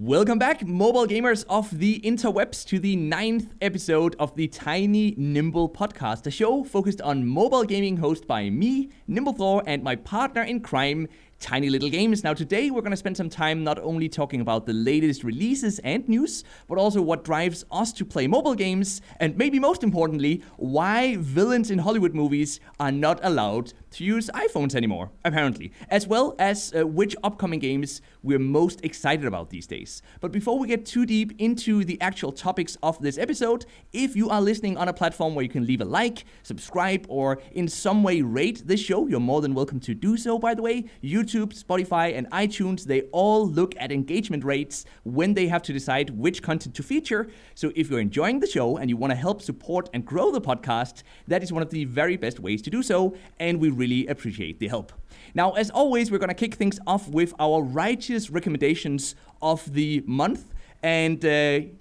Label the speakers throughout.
Speaker 1: Welcome back, mobile gamers of the interwebs, to the 9th episode of the Tiny Nimble Podcast, a show focused on mobile gaming, hosted by me, NimbleThor, and my partner in crime, TinyLittleGames. Now today we're going to spend some time not only talking about the latest releases and news, but also what drives us to play mobile games, and maybe most importantly, why villains in Hollywood movies are not allowed to use iPhones anymore, apparently, as well as which upcoming games we're most excited about these days. But before we get too deep into the actual topics of this episode, if you are listening on a platform where you can leave a like, subscribe, or in some way rate this show, you're more than welcome to do so, by the way. YouTube, Spotify, and iTunes, they all look at engagement rates when they have to decide which content to feature. So if you're enjoying the show and you want to help support and grow the podcast, that is one of the very best ways to do so, and we really appreciate the help. Now, as always, we're going to kick things off with our righteous recommendations of the month. And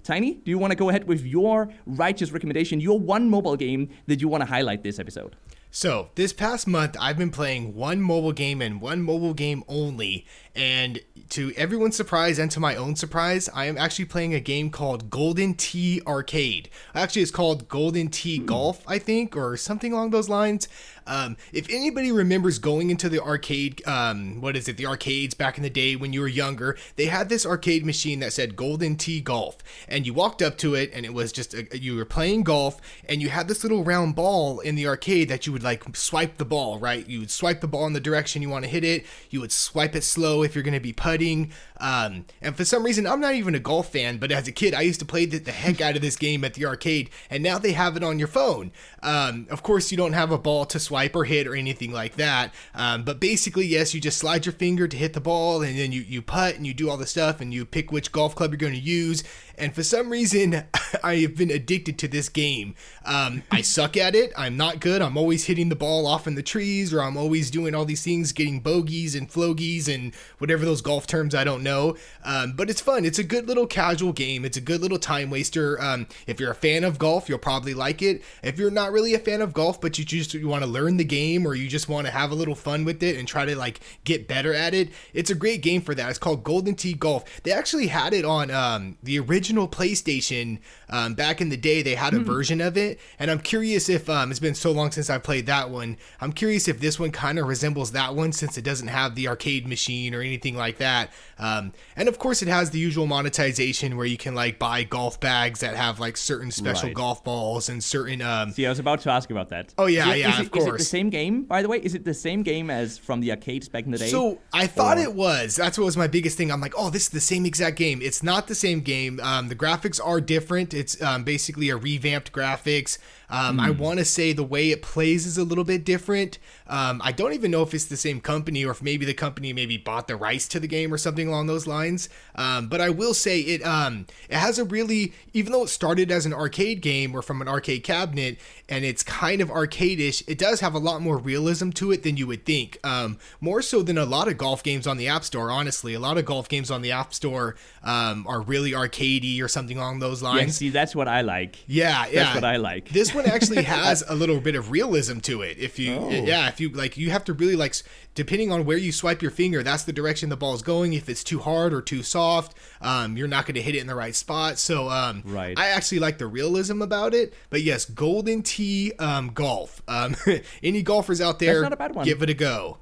Speaker 1: Tiny, do you want to go ahead with your righteous recommendation, your one mobile game that you want to highlight this episode?
Speaker 2: So, this past month, I've been playing one mobile game and one mobile game only, and to everyone's surprise and to my own surprise, I am actually playing a game called Golden Tee Arcade. Actually, it's called Golden Tee Golf, I think, or something along those lines. If anybody remembers going into the arcade, the arcades back in the day when you were younger, they had this arcade machine that said Golden Tee Golf, and you walked up to it, and it was just, you were playing golf, and you had this little round ball in the arcade that you would like swipe the ball, right? You would swipe the ball in the direction you want to hit it. You would swipe it slow if you're going to be putting. And for some reason, I'm not even a golf fan, but as a kid, I used to play the heck out of this game at the arcade, and now they have it on your phone. Of course, you don't have a ball to swipe or hit or anything like that. But basically, yes, you just slide your finger to hit the ball, and then you putt and you do all the stuff, and you pick which golf club you're going to use. And for some reason, I have been addicted to this game. I suck at it. I'm not good. I'm always hitting the ball off in the trees, or I'm always doing all these things, getting bogeys and flogeys and whatever those golf terms I don't know. But it's fun. It's a good little casual game. It's a good little time waster. If you're a fan of golf, you'll probably like it. If you're not really a fan of golf, but you want to learn the game, or you just want to have a little fun with it and try to like get better at it, it's a great game for that. It's called Golden Tee Golf. They actually had it on the original PlayStation back in the day. They had a version of it, and I'm curious if it's been so long since I played that one. I'm curious if this one kind of resembles that one, since it doesn't have the arcade machine or anything like that. And of course, it has the usual monetization where you can like buy golf bags that have like certain special golf balls and certain.
Speaker 1: See, I was about to ask about that.
Speaker 2: Oh yeah, of course.
Speaker 1: Is it the same game, by the way? Is it the same game as from the arcades back in the day?
Speaker 2: So I thought it was. That's what was my biggest thing. I'm like, oh, this is the same exact game. It's not the same game. The graphics are different. It's basically a revamped graphics. I want to say the way it plays is a little bit different. I don't even know if it's the same company, or if maybe the company maybe bought the rights to the game or something along those lines. But I will say it has a really, even though it started as an arcade game or from an arcade cabinet, and it's kind of arcade-ish, it does have a lot more realism to it than you would think. More so than a lot of golf games on the App Store, honestly. A lot of golf games on the App Store are really arcadey or something along those lines.
Speaker 1: Yeah, see, that's what I like.
Speaker 2: Yeah.
Speaker 1: That's what I like.
Speaker 2: This one actually has a little bit of realism to it. If you like, you have to really like, depending on where you swipe your finger, that's the direction the ball's going. If it's too hard or too soft, you're not going to hit it in the right spot. So I actually like the realism about it. But yes, Golden Tee Golf. Any golfers out there,
Speaker 1: that's not a bad one.
Speaker 2: Give it a go.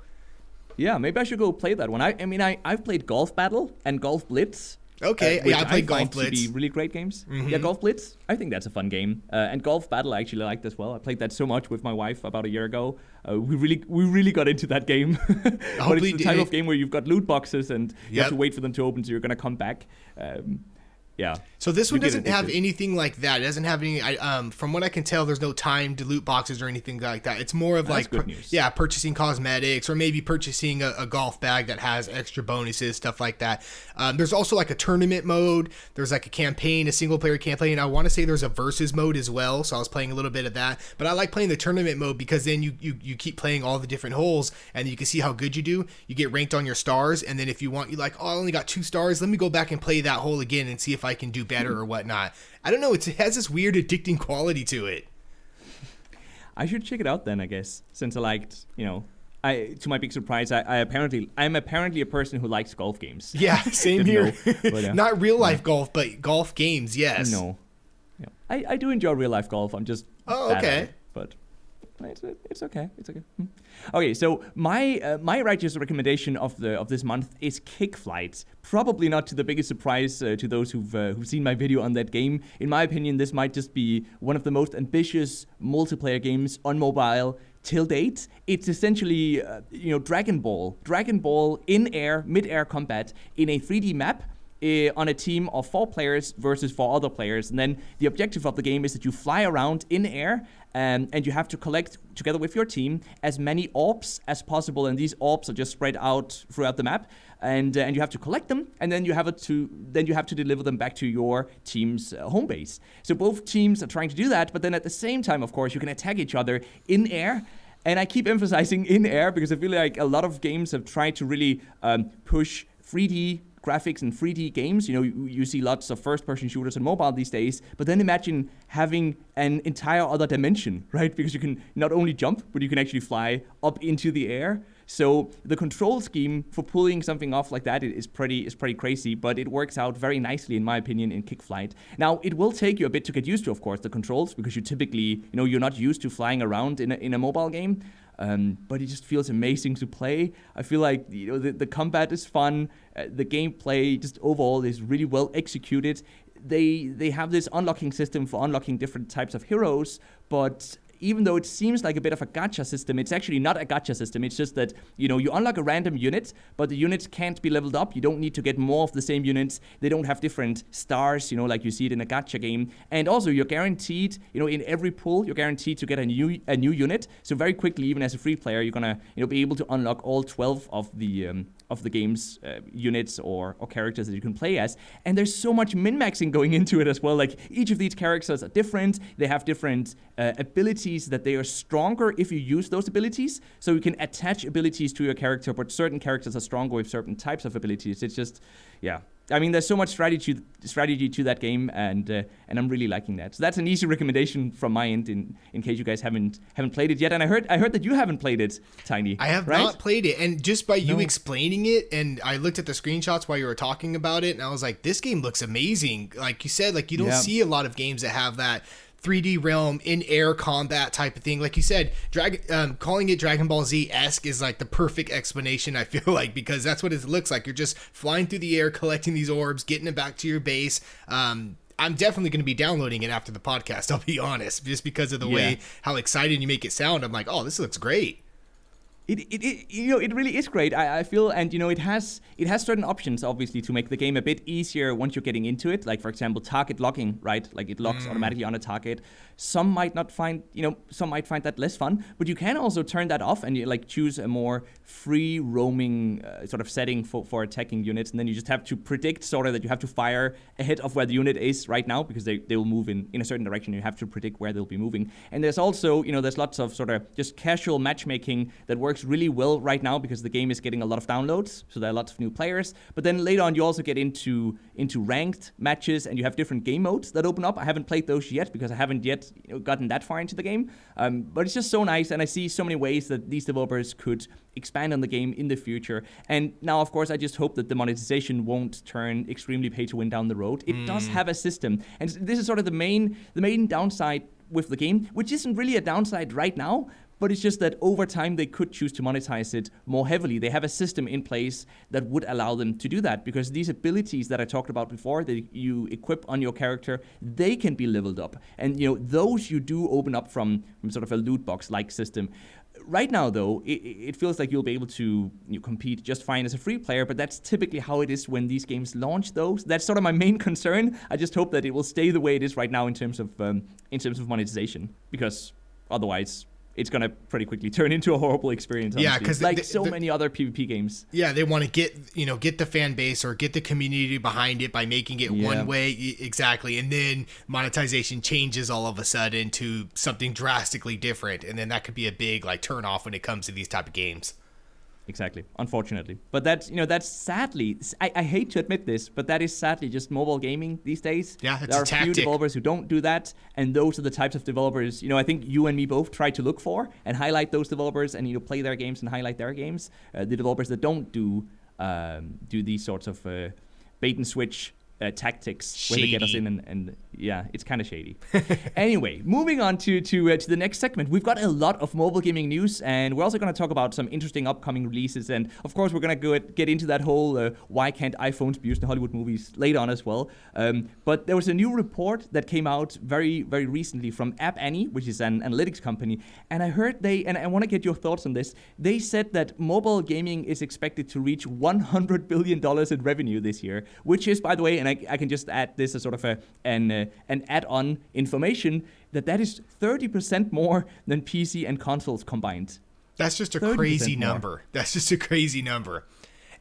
Speaker 1: Yeah, maybe I should go play that one. I've played Golf Battle and Golf Blitz.
Speaker 2: Okay, I played Golf Blitz.
Speaker 1: To be really great games.
Speaker 2: Mm-hmm.
Speaker 1: Yeah, Golf Blitz, I think that's a fun game. And Golf Battle I actually liked as well. I played that so much with my wife about a year ago. We really got into that game. But it's the type of game where you've got loot boxes and you have to wait for them to open, so you're going to come back. Yeah.
Speaker 2: So this one doesn't have anything like that. It doesn't have any. From what I can tell, there's no timed loot boxes or anything like that. It's more of purchasing cosmetics, or maybe purchasing a golf bag that has extra bonuses, stuff like that. There's also like a tournament mode. There's like a campaign, a single player campaign. I want to say there's a versus mode as well. So I was playing a little bit of that. But I like playing the tournament mode because then you keep playing all the different holes, and you can see how good you do. You get ranked on your stars, and then if you want, you like, oh, I only got 2 stars. Let me go back and play that hole again and see if I can do better or whatnot. I don't know. It has this weird addicting quality to it.
Speaker 1: I should check it out then, I guess, since I liked, To my big surprise, I'm apparently a person who likes golf games.
Speaker 2: Yeah, same here.
Speaker 1: But,
Speaker 2: not real life golf, but golf games. Yes.
Speaker 1: No. Yeah. I do enjoy real life golf. I'm just bad at it, but it's okay. It's okay. Okay, so my righteous recommendation of this month is Kick Flight. Probably not to the biggest surprise to those who've seen my video on that game. In my opinion, this might just be one of the most ambitious multiplayer games on mobile till date. It's essentially Dragon Ball in mid-air combat in a 3D map. On a team of 4 players versus 4 other players. And then the objective of the game is that you fly around in air and you have to collect, together with your team, as many orbs as possible. And these orbs are just spread out throughout the map. And you have to collect them, and then you have to deliver them back to your team's home base. So both teams are trying to do that, but then at the same time, of course, you can attack each other in air. And I keep emphasizing in air because I feel like a lot of games have tried to really push 3D graphics and 3D games. You see lots of first-person shooters on mobile these days, but then imagine having an entire other dimension, right? Because you can not only jump, but you can actually fly up into the air. So the control scheme for pulling something off like that is pretty crazy, but it works out very nicely, in my opinion, in Kick Flight. Now, it will take you a bit to get used to, of course, the controls, because you typically, you're not used to flying around in a mobile game. But it just feels amazing to play. I feel like the combat is fun. The gameplay just overall is really well executed. They have this unlocking system for unlocking different types of heroes, but even though it seems like a bit of a gacha system, it's actually not a gacha system. It's just that, you unlock a random unit, but the units can't be leveled up. You don't need to get more of the same units. They don't have different stars, like you see it in a gacha game. And also, you're guaranteed, in every pull, you're guaranteed to get a new unit. So very quickly, even as a free player, you're gonna, be able to unlock all 12 of the game's units or characters that you can play as. And there's so much min-maxing going into it as well. Like, each of these characters are different. They have different abilities that they are stronger if you use those abilities. So you can attach abilities to your character, but certain characters are stronger with certain types of abilities. It's just, yeah. I mean, there's so much strategy to that game, and I'm really liking that. So that's an easy recommendation from my end, in case you guys haven't played it yet. And I heard that you haven't played it, Tiny.
Speaker 2: I have not played it, and just by you explaining it, and I looked at the screenshots while you were talking about it, and I was like, this game looks amazing. Like you said, like you don't see a lot of games that have that 3D realm in air combat type of thing. Like you said, calling it Dragon Ball Z-esque is like the perfect explanation, I feel like, because that's what it looks like. You're just flying through the air, collecting these orbs, getting it back to your base. I'm definitely going to be downloading it after the podcast, I'll be honest, just because of the way how excited you make it sound. I'm like, oh, this looks great. It
Speaker 1: really is great. I feel, and it has certain options, obviously, to make the game a bit easier once you're getting into it. Like, for example, target locking, right? Like, it locks automatically on a target. Some might find that less fun, but you can also turn that off and choose a more free roaming sort of setting for attacking units, and then you just have to predict sort of that you have to fire ahead of where the unit is right now, because they will move in a certain direction. You have to predict where they'll be moving. And there's also, there's lots of sort of just casual matchmaking that works really well right now, because the game is getting a lot of downloads, so there are lots of new players. But then later on, you also get into ranked matches, and you have different game modes that open up. I haven't played those yet because I haven't yet gotten that far into the game, but it's just so nice, and I see so many ways that these developers could expand on the game in the future. And now, of course, I just hope that the monetization won't turn extremely pay to win down the road. It does have a system, and this is sort of the main downside with the game, which isn't really a downside right now, but it's just that over time they could choose to monetize it more heavily. They have a system in place that would allow them to do that, because these abilities that I talked about before that you equip on your character, they can be leveled up. And those you do open up from sort of a loot box-like system. Right now, though, it feels like you'll be able to compete just fine as a free player, but that's typically how it is when these games launch, though. So that's sort of my main concern. I just hope that it will stay the way it is right now in terms of monetization, because otherwise it's going to pretty quickly turn into a horrible experience. Honestly.
Speaker 2: Yeah, because
Speaker 1: like so many other PvP games.
Speaker 2: Yeah, they want to get the fan base or get the community behind it by making it one way. Exactly. And then monetization changes all of a sudden to something drastically different. And then that could be a big turn off when it comes to these type of games.
Speaker 1: Exactly. Unfortunately. But that's sadly, I hate to admit this, but that is sadly just mobile gaming these days.
Speaker 2: Yeah, it's
Speaker 1: there
Speaker 2: a
Speaker 1: are
Speaker 2: tactic.
Speaker 1: few developers who don't do that, and those are the types of developers, I think you and me both try to look for and highlight those developers and, play their games and highlight their games. The developers that don't do these sorts of bait and switch tactics
Speaker 2: Shady.
Speaker 1: where they get us in and yeah, it's kind of shady. Anyway, moving on to the next segment. We've got a lot of mobile gaming news, and we're also going to talk about some interesting upcoming releases, and of course we're going to get into that whole why can't iPhones be used in Hollywood movies later on as well. But there was a new report that came out very, very recently from App Annie, which is an analytics company, and I heard and I want to get your thoughts on this. They said that mobile gaming is expected to reach $100 billion in revenue this year, which is, by the way, and I can just add this as sort of an add-on information, that is 30% more than PC and consoles combined.
Speaker 2: That's just a crazy number. That's just a crazy number.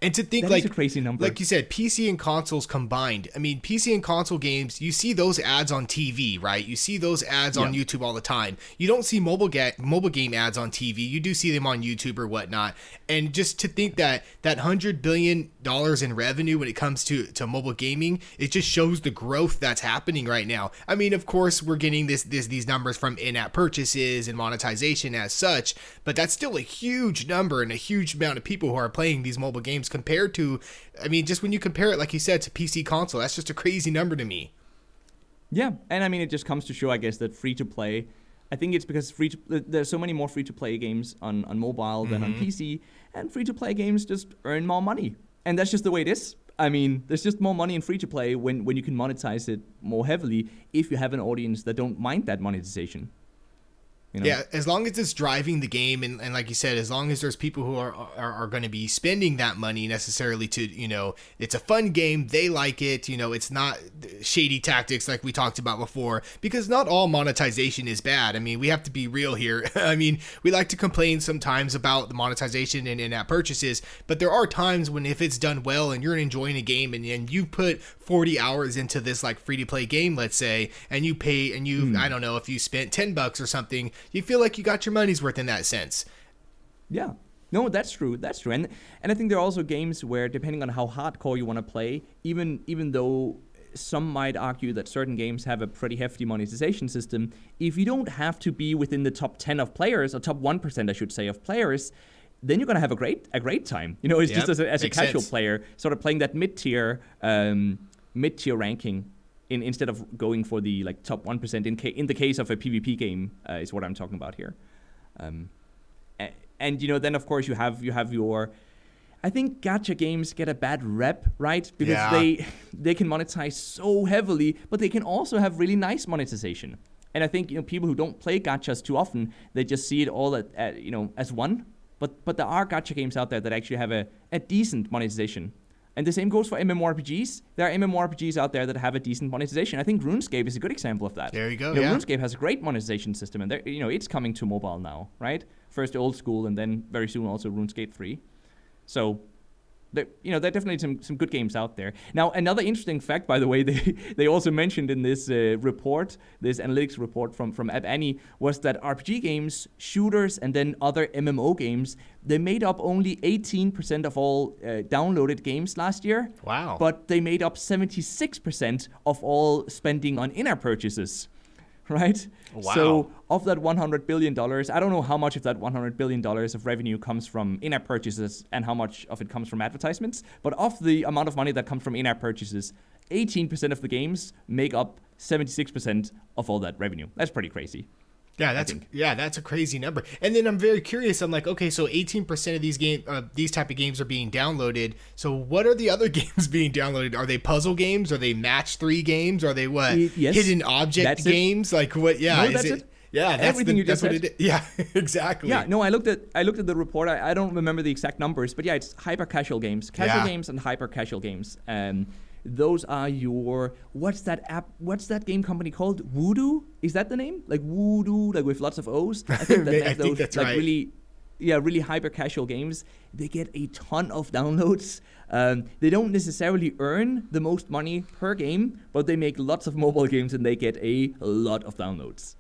Speaker 2: And to think,
Speaker 1: that is a crazy number.
Speaker 2: Like you said, PC and consoles combined. I mean, PC and console games, you see those ads on TV, right? You see those ads on YouTube all the time. You don't see mobile game ads on TV. You do see them on YouTube or whatnot. And just to think that $100 billion in revenue when it comes to mobile gaming, it just shows the growth that's happening right now. I mean, of course, we're getting these numbers from in-app purchases and monetization as such, but that's still a huge number and a huge amount of people who are playing these mobile games compared to, I mean, just when you compare it, like you said, to PC console, that's just a crazy number to me.
Speaker 1: Yeah, and I mean, it just comes to show, I guess, that free-to-play, I think it's because there's so many more free-to-play games on mobile than on PC, and free-to-play games just earn more money. And that's just the way it is. I mean, there's just more money in free-to-play when you can monetize it more heavily if you have an audience that don't mind that monetization.
Speaker 2: Yeah, as long as it's driving the game, and like you said, as long as there's people who are going to be spending that money necessarily to, it's a fun game, they like it, it's not shady tactics like we talked about before, because not all monetization is bad. I mean, we have to be real here. I mean, we like to complain sometimes about the monetization and in-app purchases, but there are times when if it's done well and you're enjoying a game and you put 40 hours into this like free-to-play game, let's say, and you pay, and I don't know, if you spent $10 or something, you feel like you got your money's worth in that sense.
Speaker 1: Yeah. No, that's true. That's true. And I think there are also games where, depending on how hardcore you want to play, even though some might argue that certain games have a pretty hefty monetization system, if you don't have to be within the top 10 of players, or top 1%, I should say, of players, then you're going to have a great time. It's just as a casual player, sort of playing that mid-tier ranking instead of going for the like top 1% in the case of a PvP game is what I'm talking about here. And then of course you have your, I think gacha games get a bad rep, right? Because they can monetize so heavily, but they can also have really nice monetization. And I think people who don't play gachas too often, they just see it all as one. But there are gacha games out there that actually have a decent monetization. And the same goes for MMORPGs. There are MMORPGs out there that have a decent monetization. I think RuneScape is a good example of that.
Speaker 2: There you go.
Speaker 1: RuneScape has a great monetization system, and it's coming to mobile now, right? First old school, and then very soon also RuneScape 3. So there are definitely some good games out there. Now, another interesting fact, by the way, they also mentioned in this report, this analytics report from App Annie, was that RPG games, shooters, and then other MMO games, they made up only 18% of all downloaded games last year.
Speaker 2: Wow.
Speaker 1: But they made up 76% of all spending on in-app purchases. Right?
Speaker 2: Wow.
Speaker 1: So of that $100 billion, I don't know how much of that $100 billion of revenue comes from in-app purchases and how much of it comes from advertisements. But of the amount of money that comes from in-app purchases, 18% of the games make up 76% of all that revenue. That's pretty crazy.
Speaker 2: Yeah, that's a crazy number. And then I'm very curious. I'm like, okay, so 18% of these type of games are being downloaded. So what are the other games being downloaded? Are they puzzle games? Are they match 3 games? Are they what?
Speaker 1: Yes,
Speaker 2: hidden object games? Like what? Yeah,
Speaker 1: no, that's it.
Speaker 2: Yeah, that's
Speaker 1: everything you just said.
Speaker 2: What it is. Yeah, exactly.
Speaker 1: Yeah, no, I looked at the report. I don't remember the exact numbers, but yeah, it's hyper casual games, games, and hyper casual games. Those are your, what's that game company called? Voodoo? Is that the name? Like Voodoo, like with lots of O's? I think that makes those
Speaker 2: that's
Speaker 1: like
Speaker 2: right.
Speaker 1: really hyper casual games. They get a ton of downloads. They don't necessarily earn the most money per game, but they make lots of mobile games and they get a lot of downloads.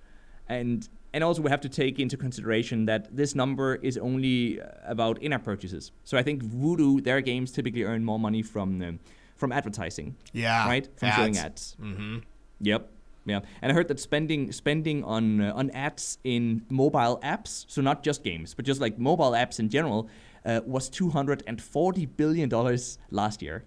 Speaker 1: And And also we have to take into consideration that this number is only about in-app purchases. So I think Voodoo, their games typically earn more money from advertising.
Speaker 2: Yeah.
Speaker 1: Right? From showing ads.
Speaker 2: Mm-hmm.
Speaker 1: Yep. Yeah. And I heard that spending on ads in mobile apps, so not just games, but just like mobile apps in general, was $240 billion last year.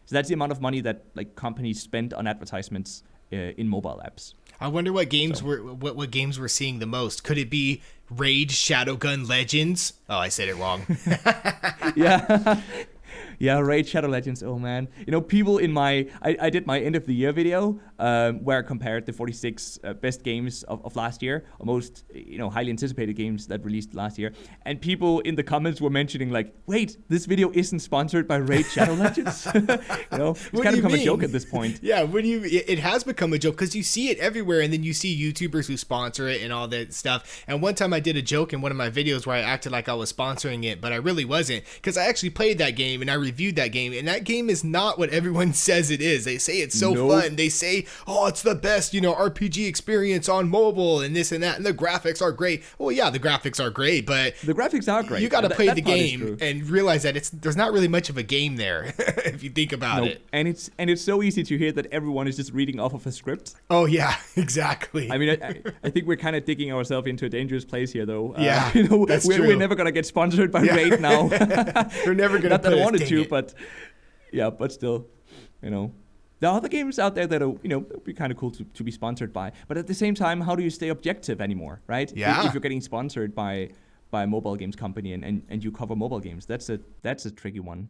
Speaker 1: So that's the amount of money that like companies spend on advertisements in mobile apps.
Speaker 2: I wonder what games what games we're seeing the most. Could it be Raid Shadowgun Legends? Oh, I said it wrong.
Speaker 1: Yeah. Yeah, Raid Shadow Legends, oh man. You know, people in I did my end of the year video where I compared the 46 best games of last year, or most, highly anticipated games that released last year. And people in the comments were mentioning like, wait, this video isn't sponsored by Raid Shadow Legends? It's kind of become a joke at this point.
Speaker 2: Yeah, it has become a joke because you see it everywhere, and then you see YouTubers who sponsor it and all that stuff. And one time I did a joke in one of my videos where I acted like I was sponsoring it, but I really wasn't, because I actually played that game and I reviewed that game, and that game is not what everyone says it is. They say it's so fun. They say, oh, it's the best, RPG experience on mobile and this and that, and the graphics are great. Well, yeah, the graphics are great, but
Speaker 1: the graphics are great.
Speaker 2: You got to play the game and realize that there's not really much of a game there if you think about it.
Speaker 1: And it's so easy to hear that everyone is just reading off of a script.
Speaker 2: Oh yeah, exactly.
Speaker 1: I mean, I think we're kind of digging ourselves into a dangerous place here, though.
Speaker 2: Yeah, that's true.
Speaker 1: We're never gonna get sponsored by Raid now.
Speaker 2: They're never gonna.
Speaker 1: Not that I wanted to, but still, there are other games out there that are, would be kind of cool to be sponsored by. But at the same time, how do you stay objective anymore, right?
Speaker 2: Yeah.
Speaker 1: If you're getting sponsored by a mobile games company and you cover mobile games, that's a tricky one.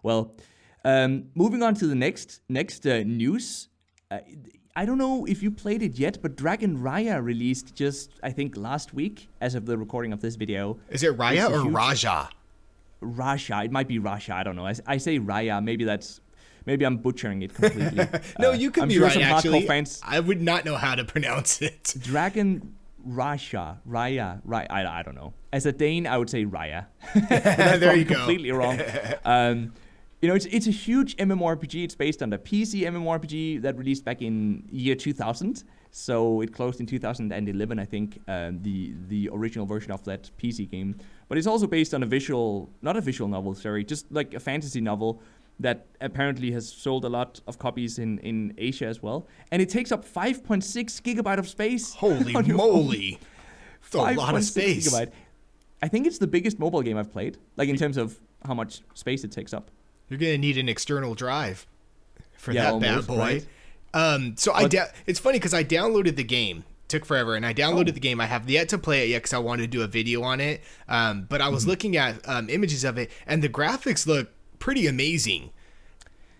Speaker 1: Well, moving on to the next news. I don't know if you played it yet, but Dragon Raya released just, I think, last week, as of the recording of this video.
Speaker 2: Is it Raya or Raja?
Speaker 1: Raja. It might be Raja. I don't know. I say Raya. Maybe I'm butchering it completely.
Speaker 2: No, you could
Speaker 1: I'm
Speaker 2: be
Speaker 1: sure
Speaker 2: right,
Speaker 1: some
Speaker 2: actually.
Speaker 1: Hardcore fans,
Speaker 2: I would not know how to pronounce it.
Speaker 1: Dragon Raya. I don't know. As a Dane, I would say Raya.
Speaker 2: There you go.
Speaker 1: Completely wrong. It's a huge MMORPG. It's based on the PC MMORPG that released back in year 2000. So it closed in 2011, I think, the original version of that PC game. But it's also based on not a visual novel, sorry, just like a fantasy novel that apparently has sold a lot of copies in Asia as well. And it takes up 5.6 gigabyte of space.
Speaker 2: Holy moly. That's a lot of space. Gigabyte.
Speaker 1: I think it's the biggest mobile game I've played, like in terms of how much space it takes up.
Speaker 2: You're going to need an external drive for that
Speaker 1: almost,
Speaker 2: bad boy.
Speaker 1: Right?
Speaker 2: It's funny because I downloaded the game. Took forever, and I downloaded the game. I have yet to play it yet because I wanted to do a video on it. But I was looking at images of it, and the graphics look pretty amazing.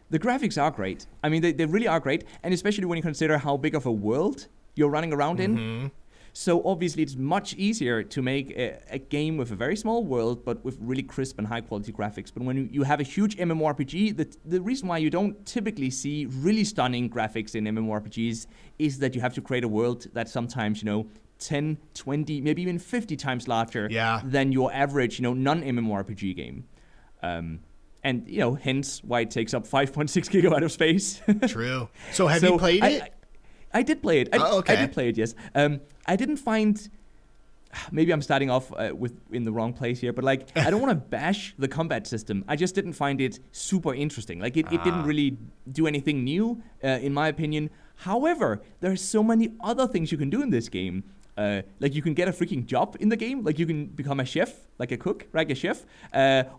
Speaker 1: The graphics are great. I mean, they really are great, and especially when you consider how big of a world you're running around in. So obviously it's much easier to make a game with a very small world, but with really crisp and high quality graphics. But when you have a huge MMORPG, the reason why you don't typically see really stunning graphics in MMORPGs is that you have to create a world that's sometimes, 10, 20, maybe even 50 times larger than your average, non-MMORPG game. And, hence why it takes up 5.6 gigabyte of space.
Speaker 2: True. So have you played it?
Speaker 1: I did play it.
Speaker 2: Okay.
Speaker 1: I did play it, yes. I didn't find... Maybe I'm starting off in the wrong place here, but I don't want to bash the combat system. I just didn't find it super interesting. It didn't really do anything new, in my opinion. However, there are so many other things you can do in this game. You can get a freaking job in the game. You can become a chef, like a cook, like a chef,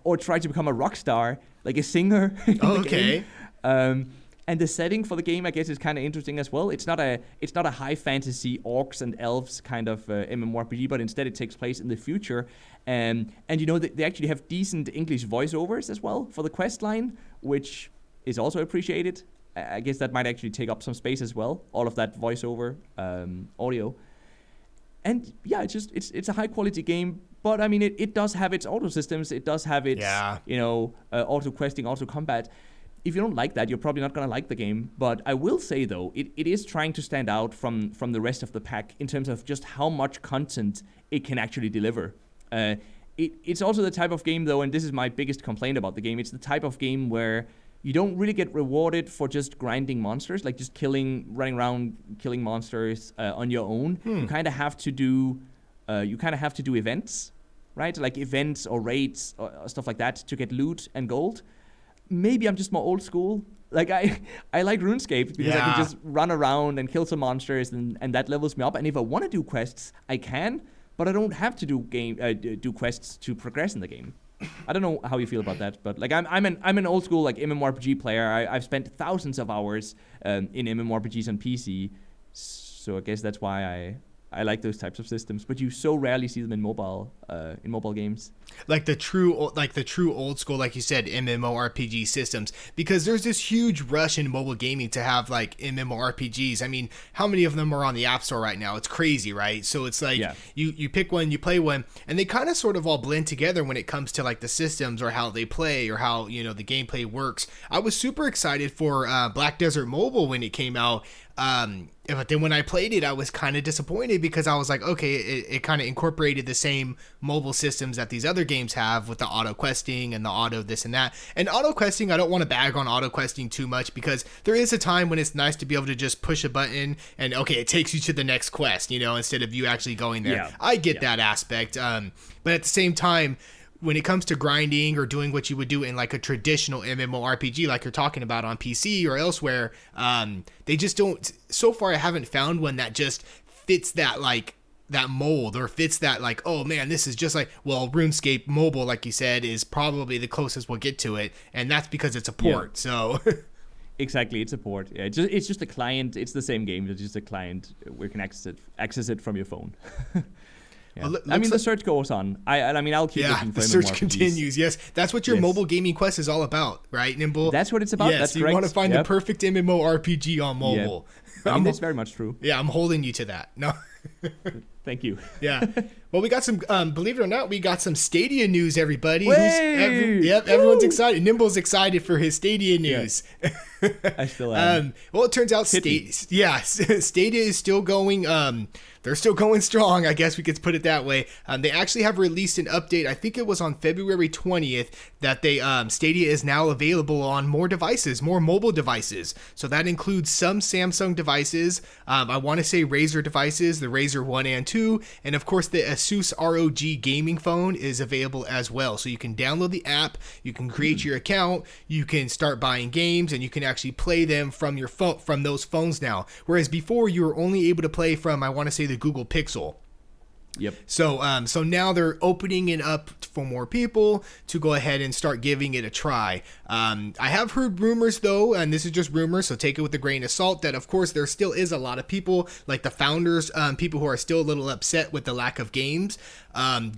Speaker 1: or try to become a rock star, like a singer. In the game. And the setting for the game, I guess, is kind of interesting as well. It's not a high fantasy orcs and elves kind of MMORPG, but instead it takes place in the future. And they actually have decent English voiceovers as well for the quest line, which is also appreciated. I guess that might actually take up some space as well, all of that voiceover audio. And yeah, it's a high quality game, but I mean it does have its auto systems. It does have its auto questing, auto combat. If you don't like that, you're probably not going to like the game. But I will say, though, it is trying to stand out from the rest of the pack in terms of just how much content it can actually deliver. It's also the type of game, though, and this is my biggest complaint about the game, it's the type of game where you don't really get rewarded for just grinding monsters, like just running around killing monsters on your own. You kind of have to do you kind of have to do events, right? Like events or raids or stuff like that to get loot and gold. Maybe I'm just more old school. Like I like RuneScape because I can just run around and kill some monsters and that levels me up. And if I want to do quests, I can, but I don't have to do quests to progress in the game. I don't know how you feel about that, but like I'm an old school like MMORPG player. I've spent thousands of hours in MMORPGs on PC, so I guess that's why I like those types of systems. But you so rarely see them in mobile games. Like the true
Speaker 2: old school, like you said, MMORPG systems, because there's this huge rush in mobile gaming to have like MMORPGs. I mean, how many of them are on the App Store right now? It's crazy, right? So it's like you pick one, you play one, and they kind of sort of all blend together when it comes to like the systems or how they play or how, you know, the gameplay works. I was super excited for Black Desert Mobile when it came out. But then when I played it, I was kind of disappointed because I was like, okay, it kind of incorporated the same mobile systems that these other games have with the auto questing and the auto this and that. And auto questing, I don't want to bag on auto questing too much because there is a time when it's nice to be able to just push a button and okay, it takes you to the next quest, you know, instead of you actually going there. I get that aspect. But at the same time, when it comes to grinding or doing what you would do in like a traditional MMORPG, like you're talking about on PC or elsewhere, they just don't. So far, I haven't found one that just fits that like that mold or fits that like, oh man, this is just like, well, RuneScape Mobile, like you said, is probably the closest we'll get to it, and that's because it's a port. So.
Speaker 1: Exactly, it's a port. Yeah, it's just a client. It's the same game. It's just a client where you can access it from your phone. Yeah. Well, I mean, the search goes on. I'll keep looking for
Speaker 2: the search continues. Yes, that's what your mobile gaming quest is all about, right, Nimble?
Speaker 1: That's what it's about.
Speaker 2: Yes,
Speaker 1: that's
Speaker 2: you want to find the perfect MMORPG on mobile.
Speaker 1: I mean, that's very much true.
Speaker 2: Yeah, I'm holding you to that. No.
Speaker 1: Thank you.
Speaker 2: Yeah. Well, we got some, believe it or not, we got some Stadia news, everybody.
Speaker 1: Woo!
Speaker 2: Everyone's excited. Nimble's excited for his Stadia news.
Speaker 1: I still am.
Speaker 2: Well, it turns out Stadia is still going, they're still going strong, I guess we could put it that way. They actually have released an update, I think it was on February 20th, that Stadia is now available on more devices, more mobile devices. So that includes some Samsung devices, I want to say Razer devices, the Razer 1 and 2, and of course the Asus ROG gaming phone is available as well. So you can download the app, you can create your account, you can start buying games, and you can actually play them from your phone, from those phones now. Whereas before you were only able to play from, I want to say, the Google Pixel.
Speaker 1: Yep.
Speaker 2: So now they're opening it up for more people to go ahead and start giving it a try. I have heard rumors though, and this is just rumors, so take it with a grain of salt, that of course there still is a lot of people, like the founders, people who are still a little upset with the lack of games.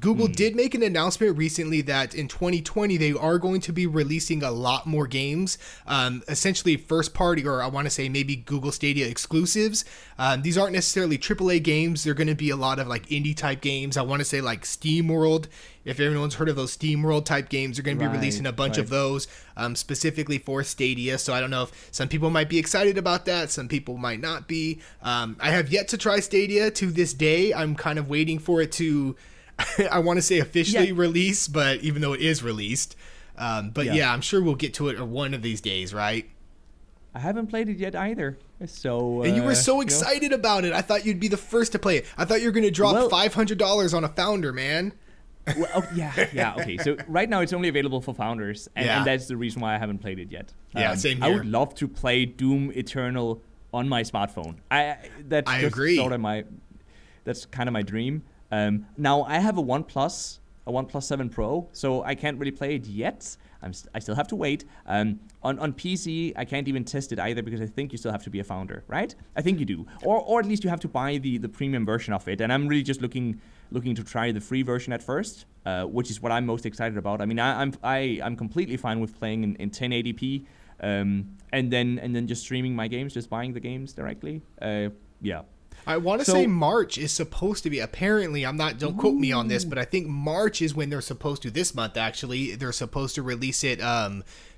Speaker 2: Google did make an announcement recently that in 2020 they are going to be releasing a lot more games, essentially first party, or I want to say maybe Google Stadia exclusives. These aren't necessarily AAA games. They're going to be a lot of like indie type games. I want to say like SteamWorld. If everyone's heard of those SteamWorld type games, they're going to be releasing a bunch of those specifically for Stadia. So I don't know if some people might be excited about that. Some people might not be. I have yet to try Stadia to this day. I'm kind of waiting for it to, I want to say officially release, but even though it is released. But I'm sure we'll get to it one of these days, right?
Speaker 1: I haven't played it yet either. So
Speaker 2: and you were so excited about it. I thought you'd be the first to play it. I thought you were going to drop $500 on a founder, man.
Speaker 1: Well, okay. So right now it's only available for founders, and that's the reason why I haven't played it yet.
Speaker 2: Same here.
Speaker 1: I would love to play Doom Eternal on my smartphone. I agree. That's kind of my dream. Now I have a OnePlus 7 Pro, so I can't really play it yet. I still have to wait. On PC, I can't even test it either because I think you still have to be a founder, right? I think you do, or at least you have to buy the premium version of it. And I'm really just looking to try the free version at first, which is what I'm most excited about. I mean, I'm completely fine with playing in 1080p, and then just streaming my games, just buying the games directly.
Speaker 2: I want to say March is supposed to be, apparently, don't quote me on this, but I think March is when they're supposed to, this month actually, they're supposed to release it,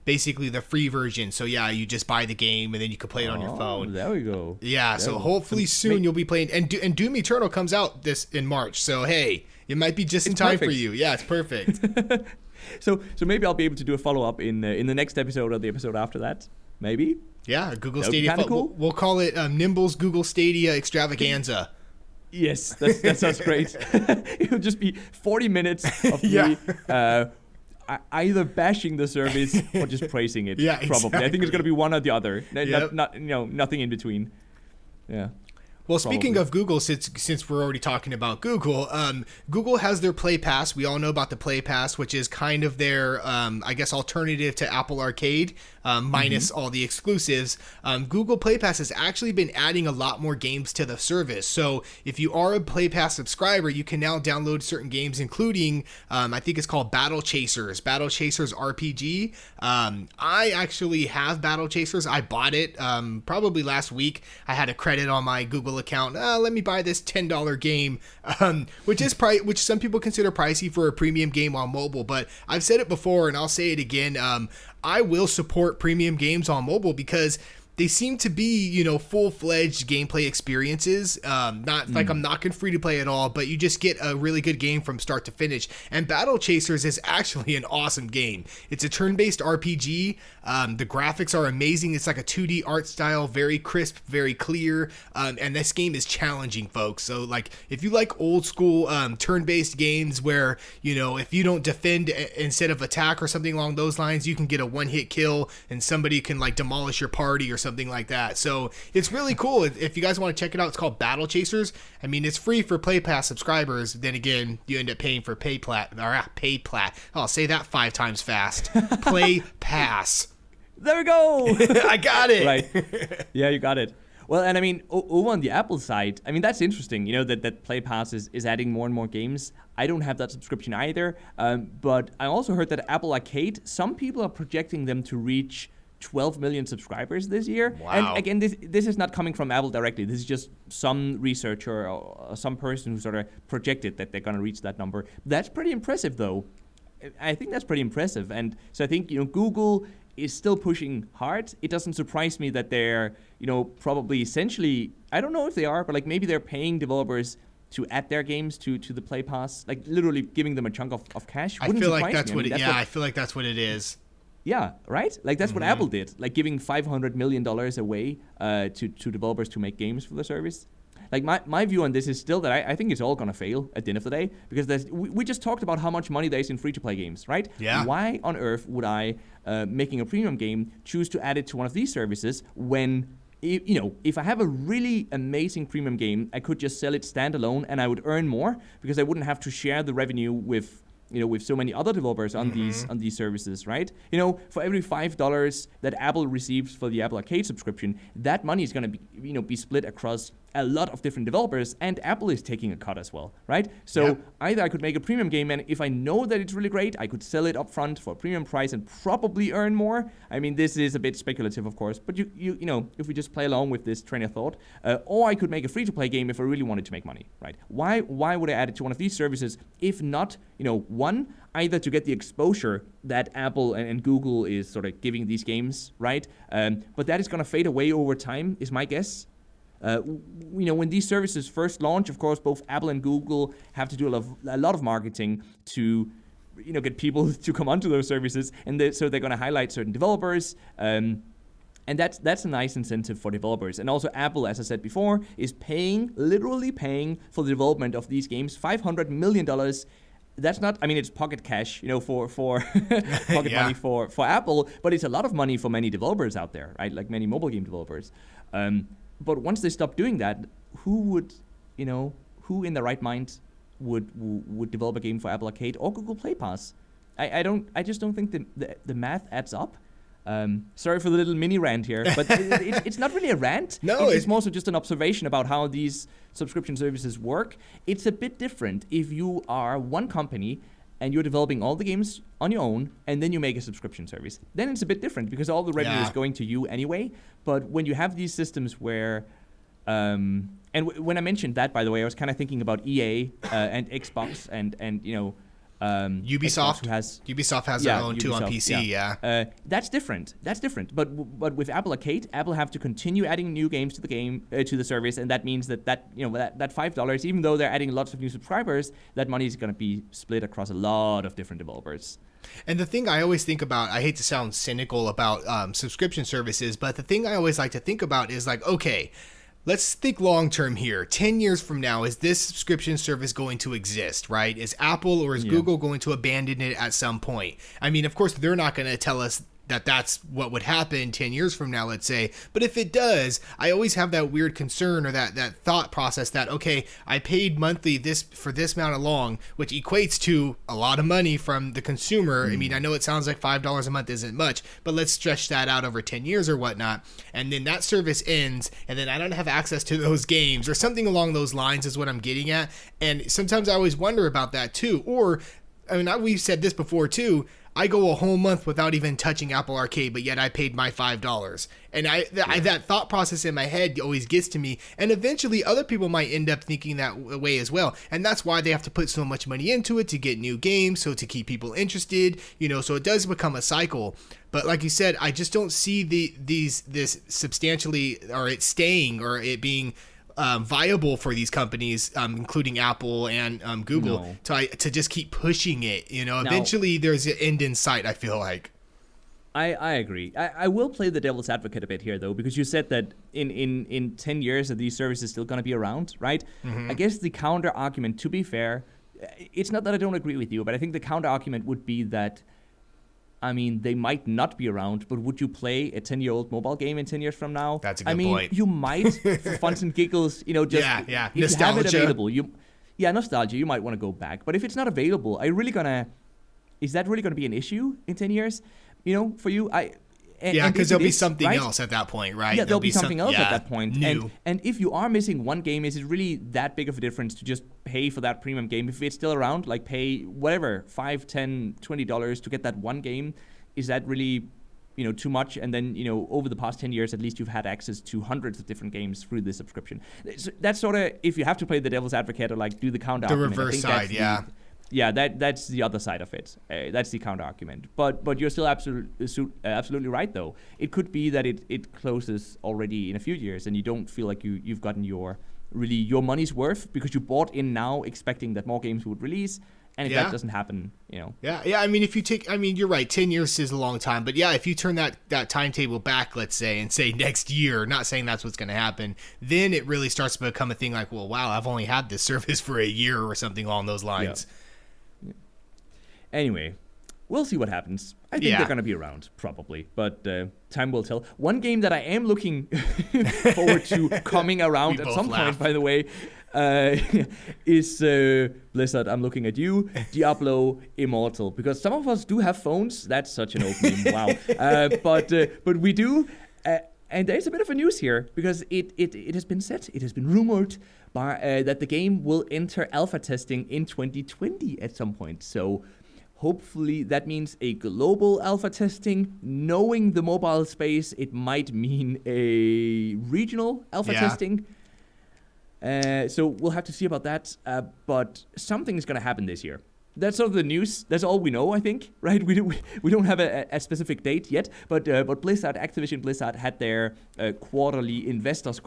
Speaker 2: basically the free version. So you just buy the game and then you can play it on your phone.
Speaker 1: There we go.
Speaker 2: Yeah, so hopefully soon you'll be playing, and Doom Eternal comes out in March, so hey, it might be just in time for you. Yeah, it's perfect.
Speaker 1: So maybe I'll be able to do a follow-up in the next episode or the episode after that, maybe.
Speaker 2: Yeah, Google Stadia. Cool. We'll call it Nimble's Google Stadia Extravaganza.
Speaker 1: Yes, that sounds great. It'll just be 40 minutes of me either bashing the service or just praising it.
Speaker 2: Yeah,
Speaker 1: probably.
Speaker 2: exactly.
Speaker 1: I think it's gonna be one or the other.
Speaker 2: Yep.
Speaker 1: Not nothing in between. Yeah.
Speaker 2: Well, speaking of Google, since we're already talking about Google, Google has their Play Pass. We all know about the Play Pass, which is kind of their, I guess, alternative to Apple Arcade, minus all the exclusives. Google Play Pass has actually been adding a lot more games to the service. So if you are a Play Pass subscriber, you can now download certain games, including, I think it's called Battle Chasers RPG. I actually have Battle Chasers. I bought it probably last week. I had a credit on my Google account. Let me buy this $10 game, which some people consider pricey for a premium game on mobile. But I've said it before and I'll say it again. I will support premium games on mobile because they seem to be, full-fledged gameplay experiences. Not like I'm knocking free to play at all, but you just get a really good game from start to finish. And Battle Chasers is actually an awesome game. It's a turn-based RPG. The graphics are amazing. It's like a 2D art style, very crisp, very clear. And this game is challenging, folks. So, like, if you like old school turn-based games where, if you don't defend instead of attack or something along those lines, you can get a one-hit kill and somebody can, like, demolish your party or something like that. So it's really cool. If you guys want to check it out, it's called Battle Chasers. I mean, it's free for Play Pass subscribers. Then again, you end up paying for Pay Plat. I'll say that 5 times fast. Play Pass.
Speaker 1: There we go.
Speaker 2: I got it.
Speaker 1: Right. Yeah, you got it. Well, and I mean, over on the Apple side, I mean, that's interesting, that Play Pass is adding more and more games. I don't have that subscription either, but I also heard that Apple Arcade, some people are projecting them to reach 12 million subscribers this year.
Speaker 2: Wow.
Speaker 1: And again, this is not coming from Apple directly. This is just some researcher or some person who sort of projected that they're going to reach that number. That's pretty impressive, though. I think that's pretty impressive. And so I think, Google is still pushing hard. It doesn't surprise me that they're, probably essentially, I don't know if they are, but like maybe they're paying developers to add their games to the Play Pass, like literally giving them a chunk of cash.
Speaker 2: I feel like that's what I feel like that's what it is.
Speaker 1: Yeah, right? Like, that's what Apple did. Like, giving $500 million away to developers to make games for the service. Like, my view on this is still that I think it's all going to fail at the end of the day. Because we just talked about how much money there is in free-to-play games, right?
Speaker 2: Yeah.
Speaker 1: Why on earth would I, making a premium game, choose to add it to one of these services when, if I have a really amazing premium game, I could just sell it standalone and I would earn more because I wouldn't have to share the revenue with so many other developers on these services, right? For every $5 that Apple receives for the Apple Arcade subscription, that money is going to be split across a lot of different developers, and Apple is taking a cut as well, right? So either I could make a premium game, and if I know that it's really great, I could sell it up front for a premium price and probably earn more. I mean, this is a bit speculative, of course, but if we just play along with this train of thought, or I could make a free-to-play game if I really wanted to make money, right? Why would I add it to one of these services if not, one, either to get the exposure that Apple and Google is sort of giving these games, right? But that is going to fade away over time, is my guess. When these services first launch, of course, both Apple and Google have to do a lot of marketing to, get people to come onto those services, and so they're going to highlight certain developers. And that's a nice incentive for developers. And also Apple, as I said before, is literally paying for the development of these games, $500 million. That's not, it's pocket cash, for pocket money for Apple, but it's a lot of money for many developers out there, right? Like many mobile game developers. But once they stop doing that, who in their right mind would develop a game for Apple Arcade or Google Play Pass? I just don't think the math adds up. Sorry for the little mini rant here, but it's not really a rant.
Speaker 2: No,
Speaker 1: it's more so just an observation about how these subscription services work. It's a bit different if you are one company and you're developing all the games on your own, and then you make a subscription service. Then it's a bit different because all the revenue is going to you anyway. But when you have these systems where, when I mentioned that, by the way, I was kind of thinking about EA and Xbox and
Speaker 2: Ubisoft. Ubisoft has their own too on PC. Yeah.
Speaker 1: That's different. But with Apple Arcade, Apple have to continue adding new games to the game to the service, and that means that $5, even though they're adding lots of new subscribers, that money is going to be split across a lot of different developers.
Speaker 2: And the thing I always think about, I hate to sound cynical about subscription services, but the thing I always like to think about is like, okay, let's think long term here. 10 years from now, is this subscription service going to exist, right? Is Apple or is Google going to abandon it at some point? I mean, of course, they're not going to tell us that that's what would happen 10 years from now, let's say. But if it does, I always have that weird concern or that thought process that, okay, I paid monthly for this amount of long, which equates to a lot of money from the consumer. I mean, I know it sounds like $5 a month isn't much, but let's stretch that out over 10 years or whatnot. And then that service ends, and then I don't have access to those games or something along those lines is what I'm getting at. And sometimes I always wonder about that too. Or, I mean, we've said this before too, I go a whole month without even touching Apple Arcade, but yet I paid my $5. And that thought process in my head always gets to me. And eventually other people might end up thinking that way as well. And that's why they have to put so much money into it to get new games, so to keep people interested, so it does become a cycle. But like you said, I just don't see this substantially, or it staying, or it being viable for these companies, including Apple and Google, to just keep pushing it. Eventually there's an end in sight, I feel like.
Speaker 1: I agree. I will play the devil's advocate a bit here, though, because you said that in 10 years that these services still going to be around, right? Mm-hmm. I guess the counter argument, to be fair, it's not that I don't agree with you, but I think the counter argument would be that, I mean, they might not be around, but would you play a 10-year-old mobile game in 10 years from now?
Speaker 2: That's a good point.
Speaker 1: You might, for funs and giggles, just if
Speaker 2: nostalgia.
Speaker 1: You have it available. Nostalgia, you might want to go back. But if it's not available, is that really gonna be an issue in 10 years? For you,
Speaker 2: because there'll be something else at that point, right?
Speaker 1: Yeah, there'll be something else at that point.
Speaker 2: New.
Speaker 1: And if you are missing one game, is it really that big of a difference to just pay for that premium game? If it's still around, like pay whatever, $5, $10, $20 to get that one game, is that really, too much? And then, over the past 10 years, at least you've had access to hundreds of different games through the subscription. That's sort of, if you have to play the devil's advocate or like do the counter argument.
Speaker 2: The reverse side,
Speaker 1: Yeah, that's the other side of it. That's the counter argument. But you're still absolutely right, though. It could be that it closes already in a few years, and you don't feel like you've gotten your money's worth because you bought in now expecting that more games would release. And if that doesn't happen,
Speaker 2: Yeah. I mean, you're right. 10 years is a long time. But yeah, if you turn that timetable back, let's say, and say next year, not saying that's what's going to happen, then it really starts to become a thing like, well, wow, I've only had this service for a year or something along those lines.
Speaker 1: Yeah. Anyway, we'll see what happens. I think they're going to be around, probably, but time will tell. One game that I am looking forward to coming around at some point, by the way, is Blizzard. I'm looking at you, Diablo Immortal, because some of us do have phones. That's such an opening, wow. But we do, and there's a bit of a news here because it has been said, it has been rumored that the game will enter alpha testing in 2020 at some point. So hopefully that means a global alpha testing. Knowing the mobile space, it might mean a regional alpha testing. So we'll have to see about that. But something is going to happen this year. That's sort of the news. That's all we know, I think, right? We don't have a specific date yet. But Activision Blizzard had their quarterly investors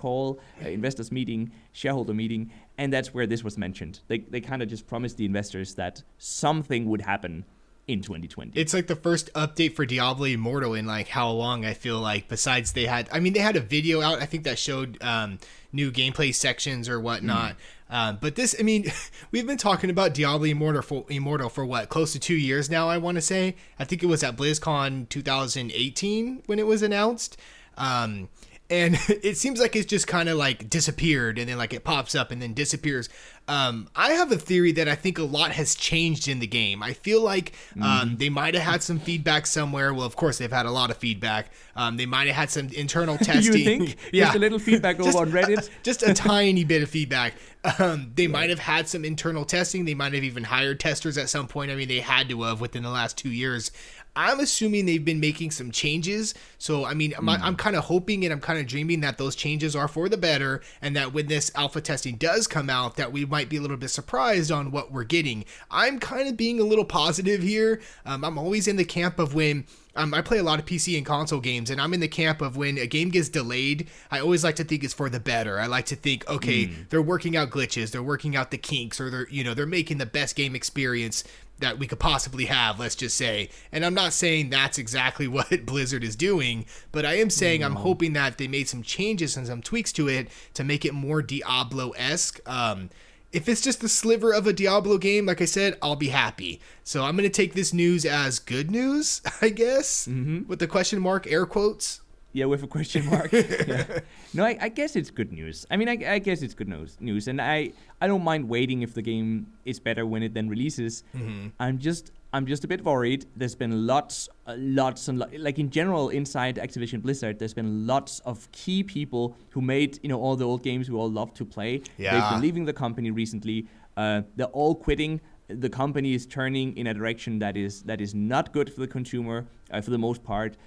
Speaker 1: meeting, shareholder meeting, and that's where this was mentioned. They kind of just promised the investors that something would happen in 2020.
Speaker 2: It's like the first update for Diablo Immortal in like how long, I feel like, besides they had a video out, I think that showed new gameplay sections or whatnot. But this, we've been talking about Diablo Immortal for what, close to 2 years now, I want to say. I think it was at BlizzCon 2018 when it was announced. And it seems like it's just kind of like disappeared, and then like it pops up and then disappears. I have a theory that I think a lot has changed in the game. I feel like they might have had some feedback somewhere. Well, of course, they've had a lot of feedback. They might have had some internal testing.
Speaker 1: You think? Just a little feedback over on Reddit?
Speaker 2: Just a tiny bit of feedback. They might have had some internal testing. They might have even hired testers at some point. They had to have within the last 2 years. I'm assuming they've been making some changes. So, I'm kind of hoping and I'm kind of dreaming that those changes are for the better, and that when this alpha testing does come out, that we might be a little bit surprised on what we're getting. I'm kind of being a little positive here. I'm always in the camp of when I play a lot of PC and console games, and I'm in the camp of when a game gets delayed, I always like to think it's for the better. I like to think, okay, they're working out glitches, they're working out the kinks, or they're making the best game experience that we could possibly have, let's just say. And I'm not saying that's exactly what Blizzard is doing, but I am saying I'm hoping that they made some changes and some tweaks to it to make it more Diablo-esque. If it's just the sliver of a Diablo game, like I said, I'll be happy. So I'm going to take this news as good news, I guess, with the question mark, air quotes.
Speaker 1: Yeah, with a question mark. Yeah. No, I guess it's good news. I mean, I guess it's good news. And I don't mind waiting if the game is better when it then releases. I'm just a bit worried. There's been lots like in general inside Activision Blizzard, there's been lots of key people who made, all the old games we all love to play.
Speaker 2: Yeah.
Speaker 1: They've been leaving the company recently. They're all quitting. The company is turning in a direction that is not good for the consumer for the most part.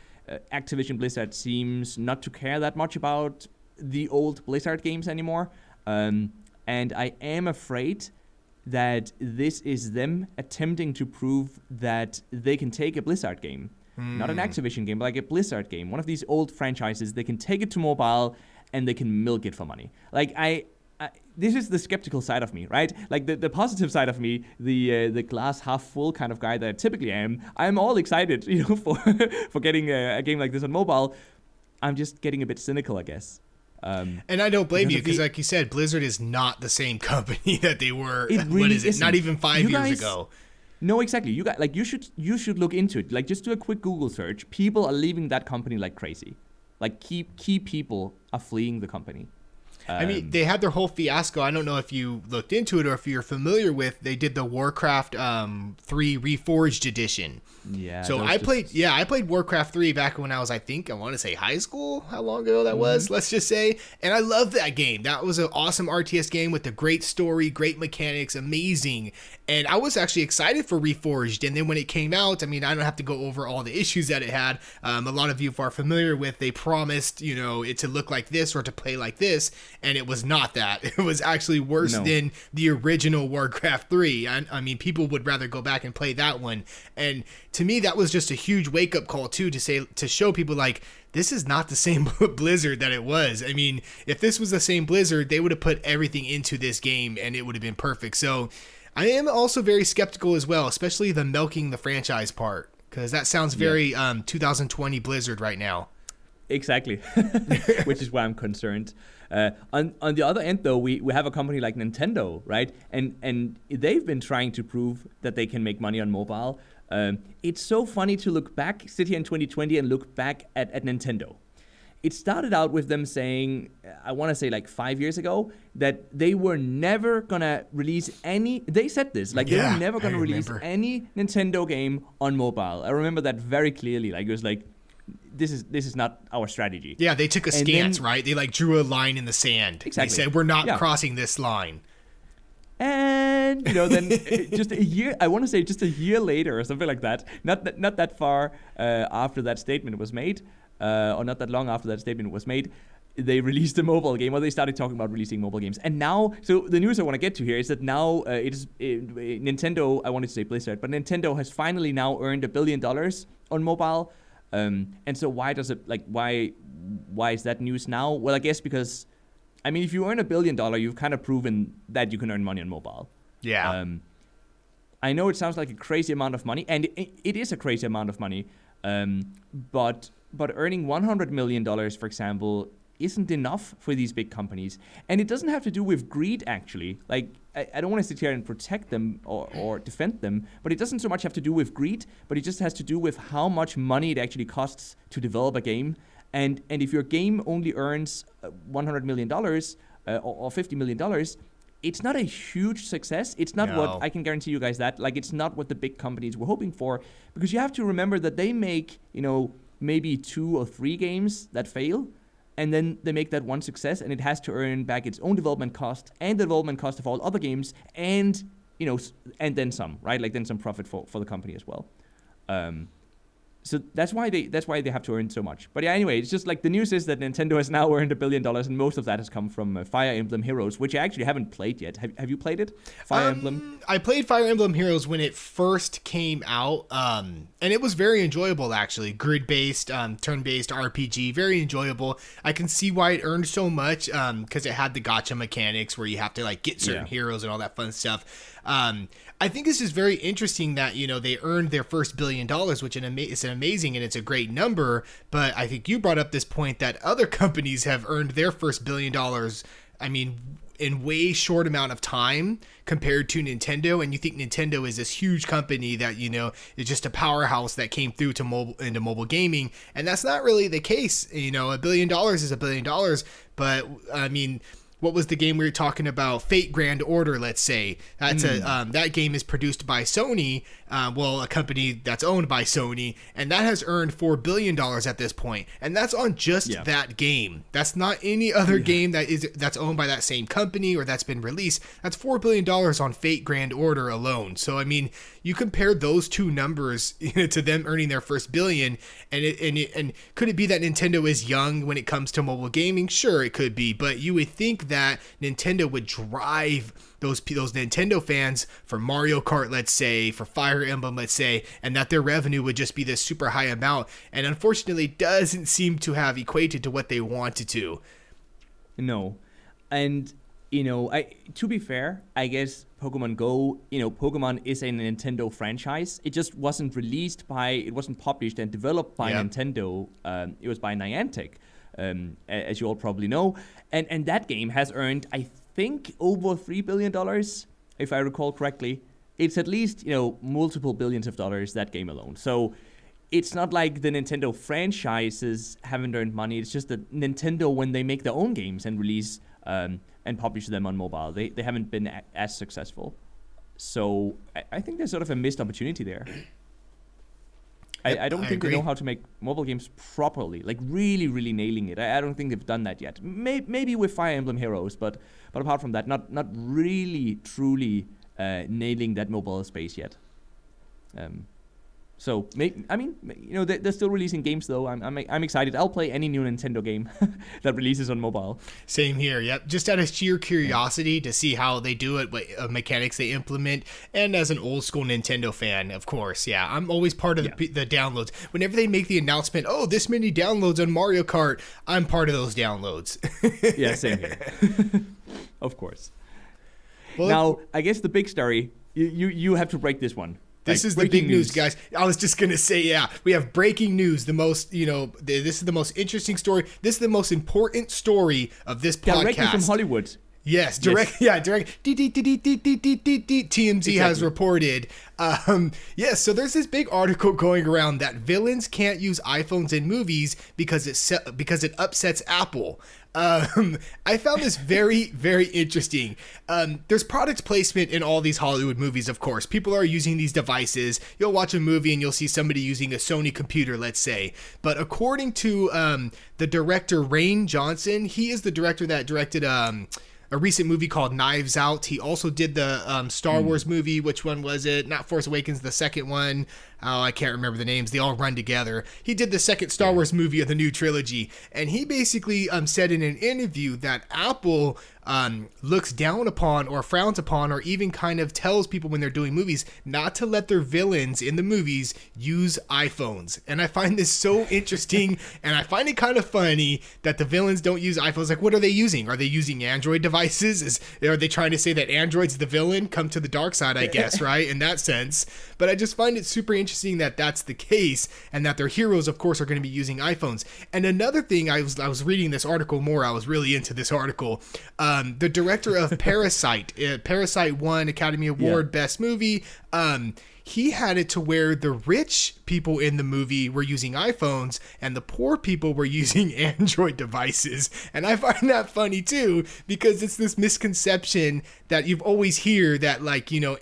Speaker 1: Activision Blizzard seems not to care that much about the old Blizzard games anymore. And I am afraid that this is them attempting to prove that they can take a Blizzard game, not an Activision game, but like a Blizzard game, one of these old franchises. They can take it to mobile and they can milk it for money. Like this is the skeptical side of me, right? Like the positive side of me, the glass half full kind of guy that I typically am. I'm all excited, for getting a game like this on mobile. I'm just getting a bit cynical, I guess.
Speaker 2: And I don't blame you because, like you said, Blizzard is not the same company that they were.
Speaker 1: Really
Speaker 2: what is it?
Speaker 1: isn't.
Speaker 2: Not even 5 years ago.
Speaker 1: No, exactly. You guys, like you should look into it. Like just do a quick Google search. People are leaving that company like crazy. Like key people are fleeing the company.
Speaker 2: I mean, they had their whole fiasco. I don't know if you looked into it or if you're familiar with. They did the Warcraft 3 Reforged edition.
Speaker 1: Yeah.
Speaker 2: So I played Warcraft 3 back when I was, I want to say high school. How long ago that was? Let's just say. And I loved that game. That was an awesome RTS game with a great story, great mechanics, amazing. And I was actually excited for Reforged. And then when it came out, I mean, I don't have to go over all the issues that it had. A lot of you are familiar with. They promised, it to look like this or to play like this. And it was not that. It was actually worse than the original Warcraft 3. I mean, people would rather go back and play that one. And to me, that was just a huge wake-up call, too, to show people, like, this is not the same Blizzard that it was. I mean, if this was the same Blizzard, they would have put everything into this game, and it would have been perfect. So I am also very skeptical as well, especially the milking the franchise part, because that sounds very 2020 Blizzard right now.
Speaker 1: Exactly, which is why I'm concerned. On the other end, though, we have a company like Nintendo, right? And they've been trying to prove that they can make money on mobile. It's so funny to sit here in 2020 and look back at Nintendo. It started out with them saying, I want to say like 5 years ago, that they were never going to release they said this, like they were never going to release any Nintendo game on mobile. I remember that very clearly. Like it was like, this is not our strategy.
Speaker 2: Yeah, they took a stance, right? They like drew a line in the sand.
Speaker 1: Exactly.
Speaker 2: They said, we're not crossing this line.
Speaker 1: And then just a year, I want to say just a year later or something like that, not that far after that statement was made, or not that long after that statement was made, they released a mobile game, or they started talking about releasing mobile games. And now, so the news I want to get to here is that now Nintendo, I wanted to say Blizzard, but Nintendo has finally now earned $1 billion on mobile. And so why is that news now? Well, I guess because, I mean, if you earn $1 billion, you've kind of proven that you can earn money on mobile.
Speaker 2: Yeah.
Speaker 1: I know it sounds like a crazy amount of money, and it is a crazy amount of money. But earning $100 million, for example, isn't enough for these big companies. And it doesn't have to do with greed, actually. Like, I don't want to sit here and protect them or defend them, but it doesn't so much have to do with greed, but it just has to do with how much money it actually costs to develop a game. And if your game only earns $100 million or $50 million, it's not a huge success. It's not what, I can guarantee you guys that, like, it's not what the big companies were hoping for, because you have to remember that they make, maybe 2 or 3 games that fail, and then they make that one success, and it has to earn back its own development cost and the development cost of all other games, and and then some, right? Like then some profit for the company as well. So that's why they have to earn so much. But yeah, anyway, it's just like the news is that Nintendo has now earned $1 billion, and most of that has come from Fire Emblem Heroes, which I actually haven't played yet. Have you played it? Fire Emblem?
Speaker 2: I played Fire Emblem Heroes when it first came out, and it was very enjoyable actually. Grid-based, turn-based RPG, very enjoyable. I can see why it earned so much, because it had the gacha mechanics where you have to like get certain heroes and all that fun stuff. I think it's just very interesting that, they earned their first $1 billion, which is amazing and it's a great number. But I think you brought up this point that other companies have earned their first $1 billion, I mean, in way short amount of time compared to Nintendo. And you think Nintendo is this huge company that, is just a powerhouse that came through into mobile gaming. And that's not really the case. $1 billion is $1 billion. But I mean, what was the game we were talking about? Fate Grand Order, let's say. That's that game is produced by Sony, a company that's owned by Sony, and that has earned $4 billion at this point. And that's on just that game. That's not any other game that's owned by that same company or that's been released. That's $4 billion on Fate Grand Order alone. So, I mean, you compare those two numbers to them earning their first billion, and could it be that Nintendo is young when it comes to mobile gaming? Sure, it could be, but you would think that Nintendo would drive those Nintendo fans for Mario Kart, let's say, for Fire Emblem, let's say, and that their revenue would just be this super high amount, and unfortunately doesn't seem to have equated to what they wanted to.
Speaker 1: No, and to be fair, I guess Pokemon Go, Pokemon is a Nintendo franchise. It just wasn't it wasn't published and developed by Nintendo. It was by Niantic, as you all probably know. And that game has earned, I think, over $3 billion, if I recall correctly. It's at least, multiple billions of dollars, that game alone. So it's not like the Nintendo franchises haven't earned money. It's just that Nintendo, when they make their own games and release and publish them on mobile, they haven't been as successful. So I think there's sort of a missed opportunity there. I don't think they know how to make mobile games properly, like really, really nailing it. I don't think they've done that yet. Maybe with Fire Emblem Heroes, but apart from that, not really, truly nailing that mobile space yet. So, they're still releasing games, though. I'm excited. I'll play any new Nintendo game that releases on mobile.
Speaker 2: Same here, yep. Just out of sheer curiosity to see how they do it, what mechanics they implement, and as an old-school Nintendo fan, of course, yeah. I'm always part of the downloads. Whenever they make the announcement, this many downloads on Mario Kart, I'm part of those downloads.
Speaker 1: Yeah, same here. Of course. Well, now, I guess the big story, you have to break this one.
Speaker 2: This is the big news, guys. I was just going to say, we have breaking news. The most, this is the most interesting story. This is the most important story of this podcast.
Speaker 1: Directly from Hollywood.
Speaker 2: Yes, direct. TMZ has reported. So there's this big article going around that villains can't use iPhones in movies because it upsets Apple. I found this very, very interesting. There's product placement in all these Hollywood movies, of course. People are using these devices. You'll watch a movie and you'll see somebody using a Sony computer, let's say. But according to the director, Rian Johnson, he is the director that directed a recent movie called Knives Out. He also did the Star Wars movie. Which one was it? Not Force Awakens, the second one. Oh, I can't remember the names. They all run together. He did the second Star Wars movie of the new trilogy. And he basically said in an interview that Apple looks down upon or frowns upon or even kind of tells people when they're doing movies not to let their villains in the movies use iPhones. And I find this so interesting, and I find it kind of funny that the villains don't use iPhones. Like, what are they using? Are they using Android devices? Are they trying to say that Android's the villain? Come to the dark side, I guess, right? In that sense. But I just find it super interesting that that's the case, and that their heroes, of course, are going to be using iPhones. And another thing, I was reading this article more. I was really into this article. The director of Parasite, Parasite won Academy Award Best Movie. He had it to where the rich people in the movie were using iPhones and the poor people were using Android devices. And I find that funny too, because it's this misconception that you've always hear that,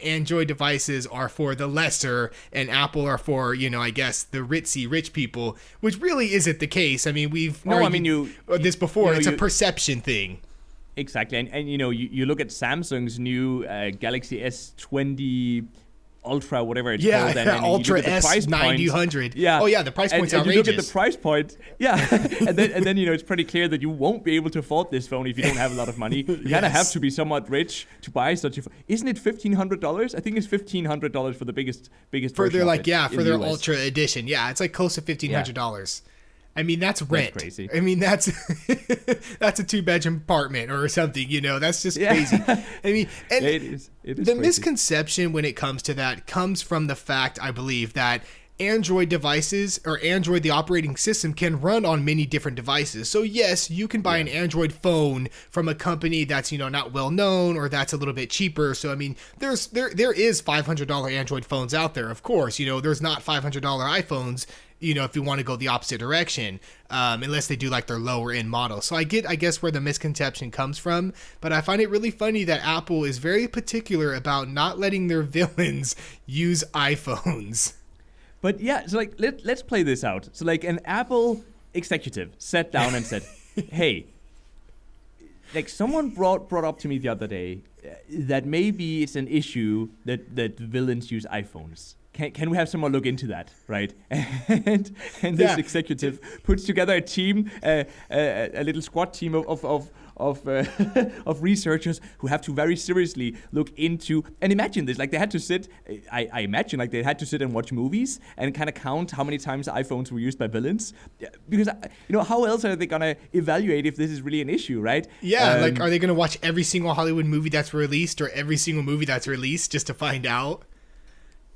Speaker 2: Android devices are for the lesser and Apple are for, I guess the rich people, which really isn't the case. I mean, we've argued this before. It's a perception thing.
Speaker 1: Exactly. And you look at Samsung's new Galaxy S20 Ultra, whatever it's called. And
Speaker 2: Ultra S 9000.
Speaker 1: Yeah.
Speaker 2: Oh yeah, the price point's outrageous.
Speaker 1: And you look at the price point, and then it's pretty clear that you won't be able to afford this phone if you don't have a lot of money. You kind of have to be somewhat rich to buy such a phone. Isn't it $1,500? I think it's $1,500 for the biggest
Speaker 2: for their
Speaker 1: for
Speaker 2: their Ultra edition. Yeah, it's like close to $1,500. I mean, that's rent.
Speaker 1: That's crazy.
Speaker 2: I mean, that's a 2-bedroom apartment or something, That's just crazy. I mean, and
Speaker 1: it is
Speaker 2: the
Speaker 1: crazy.
Speaker 2: misconception when it comes to that comes from the fact, I believe, that Android devices or Android, the operating system, can run on many different devices. So yes, you can buy an Android phone from a company that's, not well known or that's a little bit cheaper. So I mean, there is $500 Android phones out there. Of course, there's not $500 iPhones, if you want to go the opposite direction, unless they do like their lower end model. So I guess where the misconception comes from, but I find it really funny that Apple is very particular about not letting their villains use iPhones.
Speaker 1: But yeah, so like let's play this out. So like an Apple executive sat down and said, "Hey, like someone brought up to me the other day that maybe it's an issue that villains use iPhones. Can we have someone look into that, right?" And this executive puts together a team, a little squad team of researchers who have to very seriously look into, and imagine this, like they had to sit, I imagine like they had to sit and watch movies and kind of count how many times iPhones were used by villains, because how else are they gonna evaluate if this is really an issue, right?
Speaker 2: Yeah, like are they gonna watch every single Hollywood movie that's released or every single movie that's released just to find out?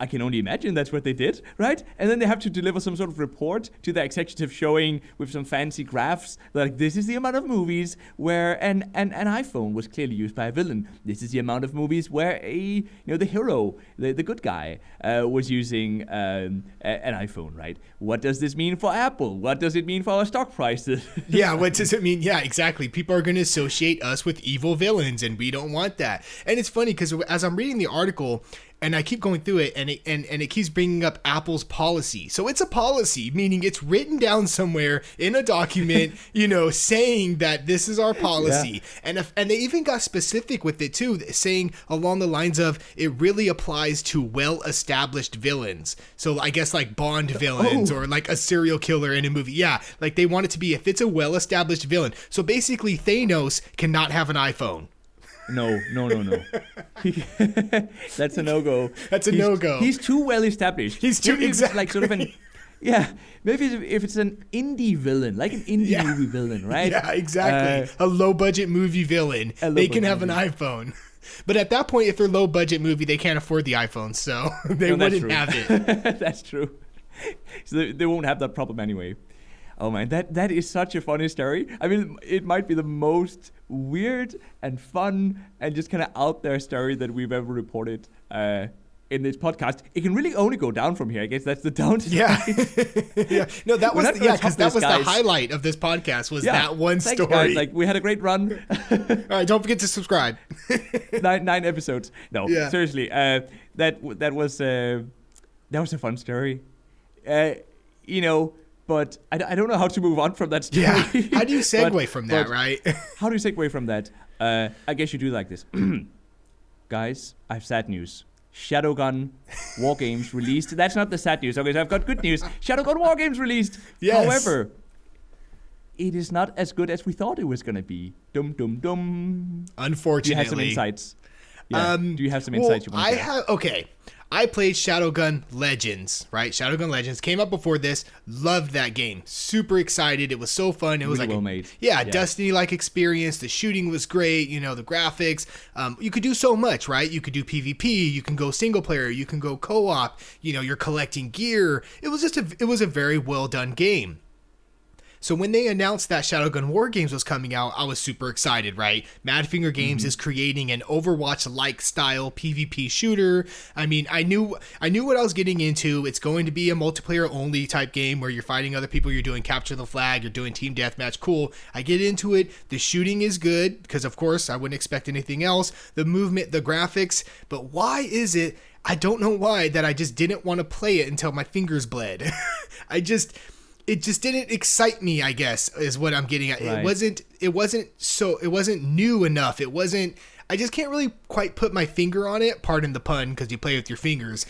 Speaker 1: I can only imagine that's what they did, right? And then they have to deliver some sort of report to the executive showing with some fancy graphs, like this is the amount of movies where an iPhone was clearly used by a villain. This is the amount of movies where the hero, the good guy, was using an iPhone, right? What does this mean for Apple? What does it mean for our stock prices?
Speaker 2: Yeah, what does it mean? Yeah, exactly. People are going to associate us with evil villains, and we don't want that. And it's funny because as I'm reading the article, and I keep going through it, and it keeps bringing up Apple's policy. So it's a policy, meaning it's written down somewhere in a document, saying that this is our policy. Yeah. And they even got specific with it too, saying along the lines of it really applies to well-established villains. So I guess like Bond villains or like a serial killer in a movie. Yeah, like they want it to be if it's a well-established villain. So basically, Thanos cannot have an iPhone.
Speaker 1: No. That's a no-go.
Speaker 2: That's a no-go.
Speaker 1: He's too well established.
Speaker 2: He's too exactly.
Speaker 1: Like sort of an, maybe if it's an indie villain, like an indie movie villain, right?
Speaker 2: Yeah, exactly. A low-budget movie villain. They can have an iPhone. But at that point, if they're low-budget movie, they can't afford the iPhone, so they wouldn't have it.
Speaker 1: That's true. So they won't have that problem anyway. Oh man, that is such a funny story. I mean, it might be the most weird and fun and just kind of out there story that we've ever reported in this podcast. It can really only go down from here. I guess that's the downside.
Speaker 2: Yeah. No, that was because that was the highlight of this podcast was that one story.
Speaker 1: Guys. Like we had a great run.
Speaker 2: All right, don't forget to subscribe.
Speaker 1: nine episodes. No, seriously. That was a fun story. But I don't know how to move on from that story.
Speaker 2: Yeah. How do you segue from that, right?
Speaker 1: How do you segue from that? I guess you do like this. Guys, I have sad news. Shadowgun War Games released. That's not the sad news. Okay, so I've got good news. Shadowgun War Games released. Yes. However, it is not as good as we thought it was going to be. Dum.
Speaker 2: Unfortunately.
Speaker 1: Do you have some insights? Yeah. Do you have some insights you want to share?
Speaker 2: Okay. I played Shadowgun Legends, right? Shadowgun Legends came up before this. Loved that game. Super excited. It was so fun. It was
Speaker 1: really
Speaker 2: like
Speaker 1: well made.
Speaker 2: Yeah, Destiny-like experience. The shooting was great. The graphics. You could do so much, right? You could do PvP. You can go single player. You can go co-op. You're collecting gear. It was a very well done game. So when they announced that Shadowgun War Games was coming out, I was super excited, right? Madfinger Games is creating an Overwatch-like style PvP shooter. I mean, I knew what I was getting into. It's going to be a multiplayer-only type game where you're fighting other people, you're doing capture the flag, you're doing team deathmatch. Cool. I get into it. The shooting is good because, of course, I wouldn't expect anything else. The movement, the graphics. But why is it, I don't know why, that I just didn't want to play it until my fingers bled. It just didn't excite me, I guess, is what I'm getting at. Right. It wasn't new enough. I just can't really quite put my finger on it. Pardon the pun, because you play with your fingers.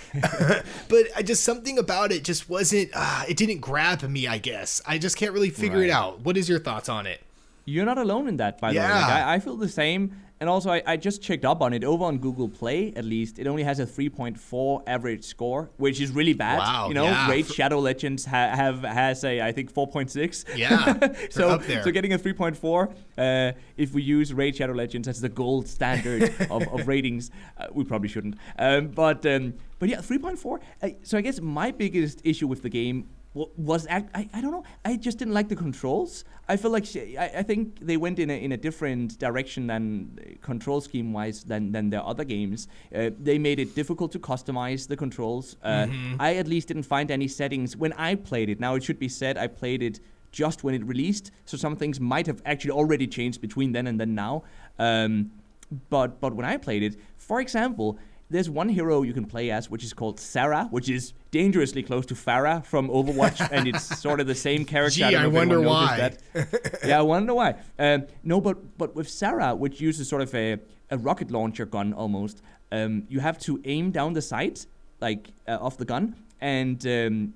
Speaker 2: But something about it just wasn't, it didn't grab me, I guess. I just can't really figure it out. What is your thoughts on it?
Speaker 1: You're not alone in that, by the way. Like, I feel the same. And also, I just checked up on it. Over on Google Play, at least, it only has a 3.4 average score, which is really bad.
Speaker 2: Wow,
Speaker 1: Raid Shadow Legends has a, I think, 4.6.
Speaker 2: Yeah,
Speaker 1: so
Speaker 2: up there.
Speaker 1: So getting a 3.4, if we use Raid Shadow Legends as the gold standard of ratings, we probably shouldn't. But yeah, 3.4. So I guess my biggest issue with the game was I don't know. I just didn't like the controls. I feel like I think they went in a different direction than control scheme wise than their other games. They made it difficult to customize the controls. I at least didn't find any settings when I played it. Now it should be said I played it just when it released, so some things might have actually already changed between then and then now. But when I played it, for example, there's one hero you can play as, which is called Sarah, which is dangerously close to Pharah from Overwatch, and it's sort of the same character.
Speaker 2: Gee, I wonder why.
Speaker 1: Yeah, I wonder why. No, but with Sarah, which uses sort of a rocket launcher gun almost, you have to aim down the sight, of the gun. And,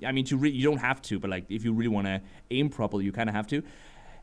Speaker 1: I mean, you don't have to, but, if you really want to aim properly, you kind of have to.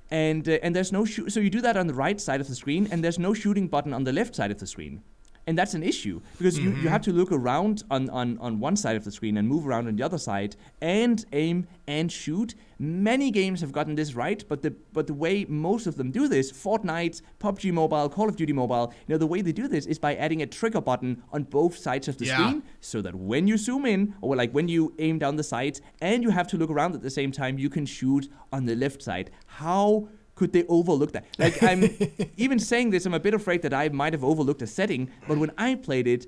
Speaker 1: And there's no so you do that on the right side of the screen, and there's no shooting button on the left side of the screen. And that's an issue, because you have to look around on one side of the screen and move around on the other side and aim and shoot. Many games have gotten this right, but the way most of them do this, Fortnite, PUBG Mobile, Call of Duty Mobile, the way they do this is by adding a trigger button on both sides of the screen, so that when you zoom in, or when you aim down the sight and you have to look around at the same time, you can shoot on the left side. How could they overlook that? I'm even saying this, I'm a bit afraid that I might have overlooked a setting, but when I played it,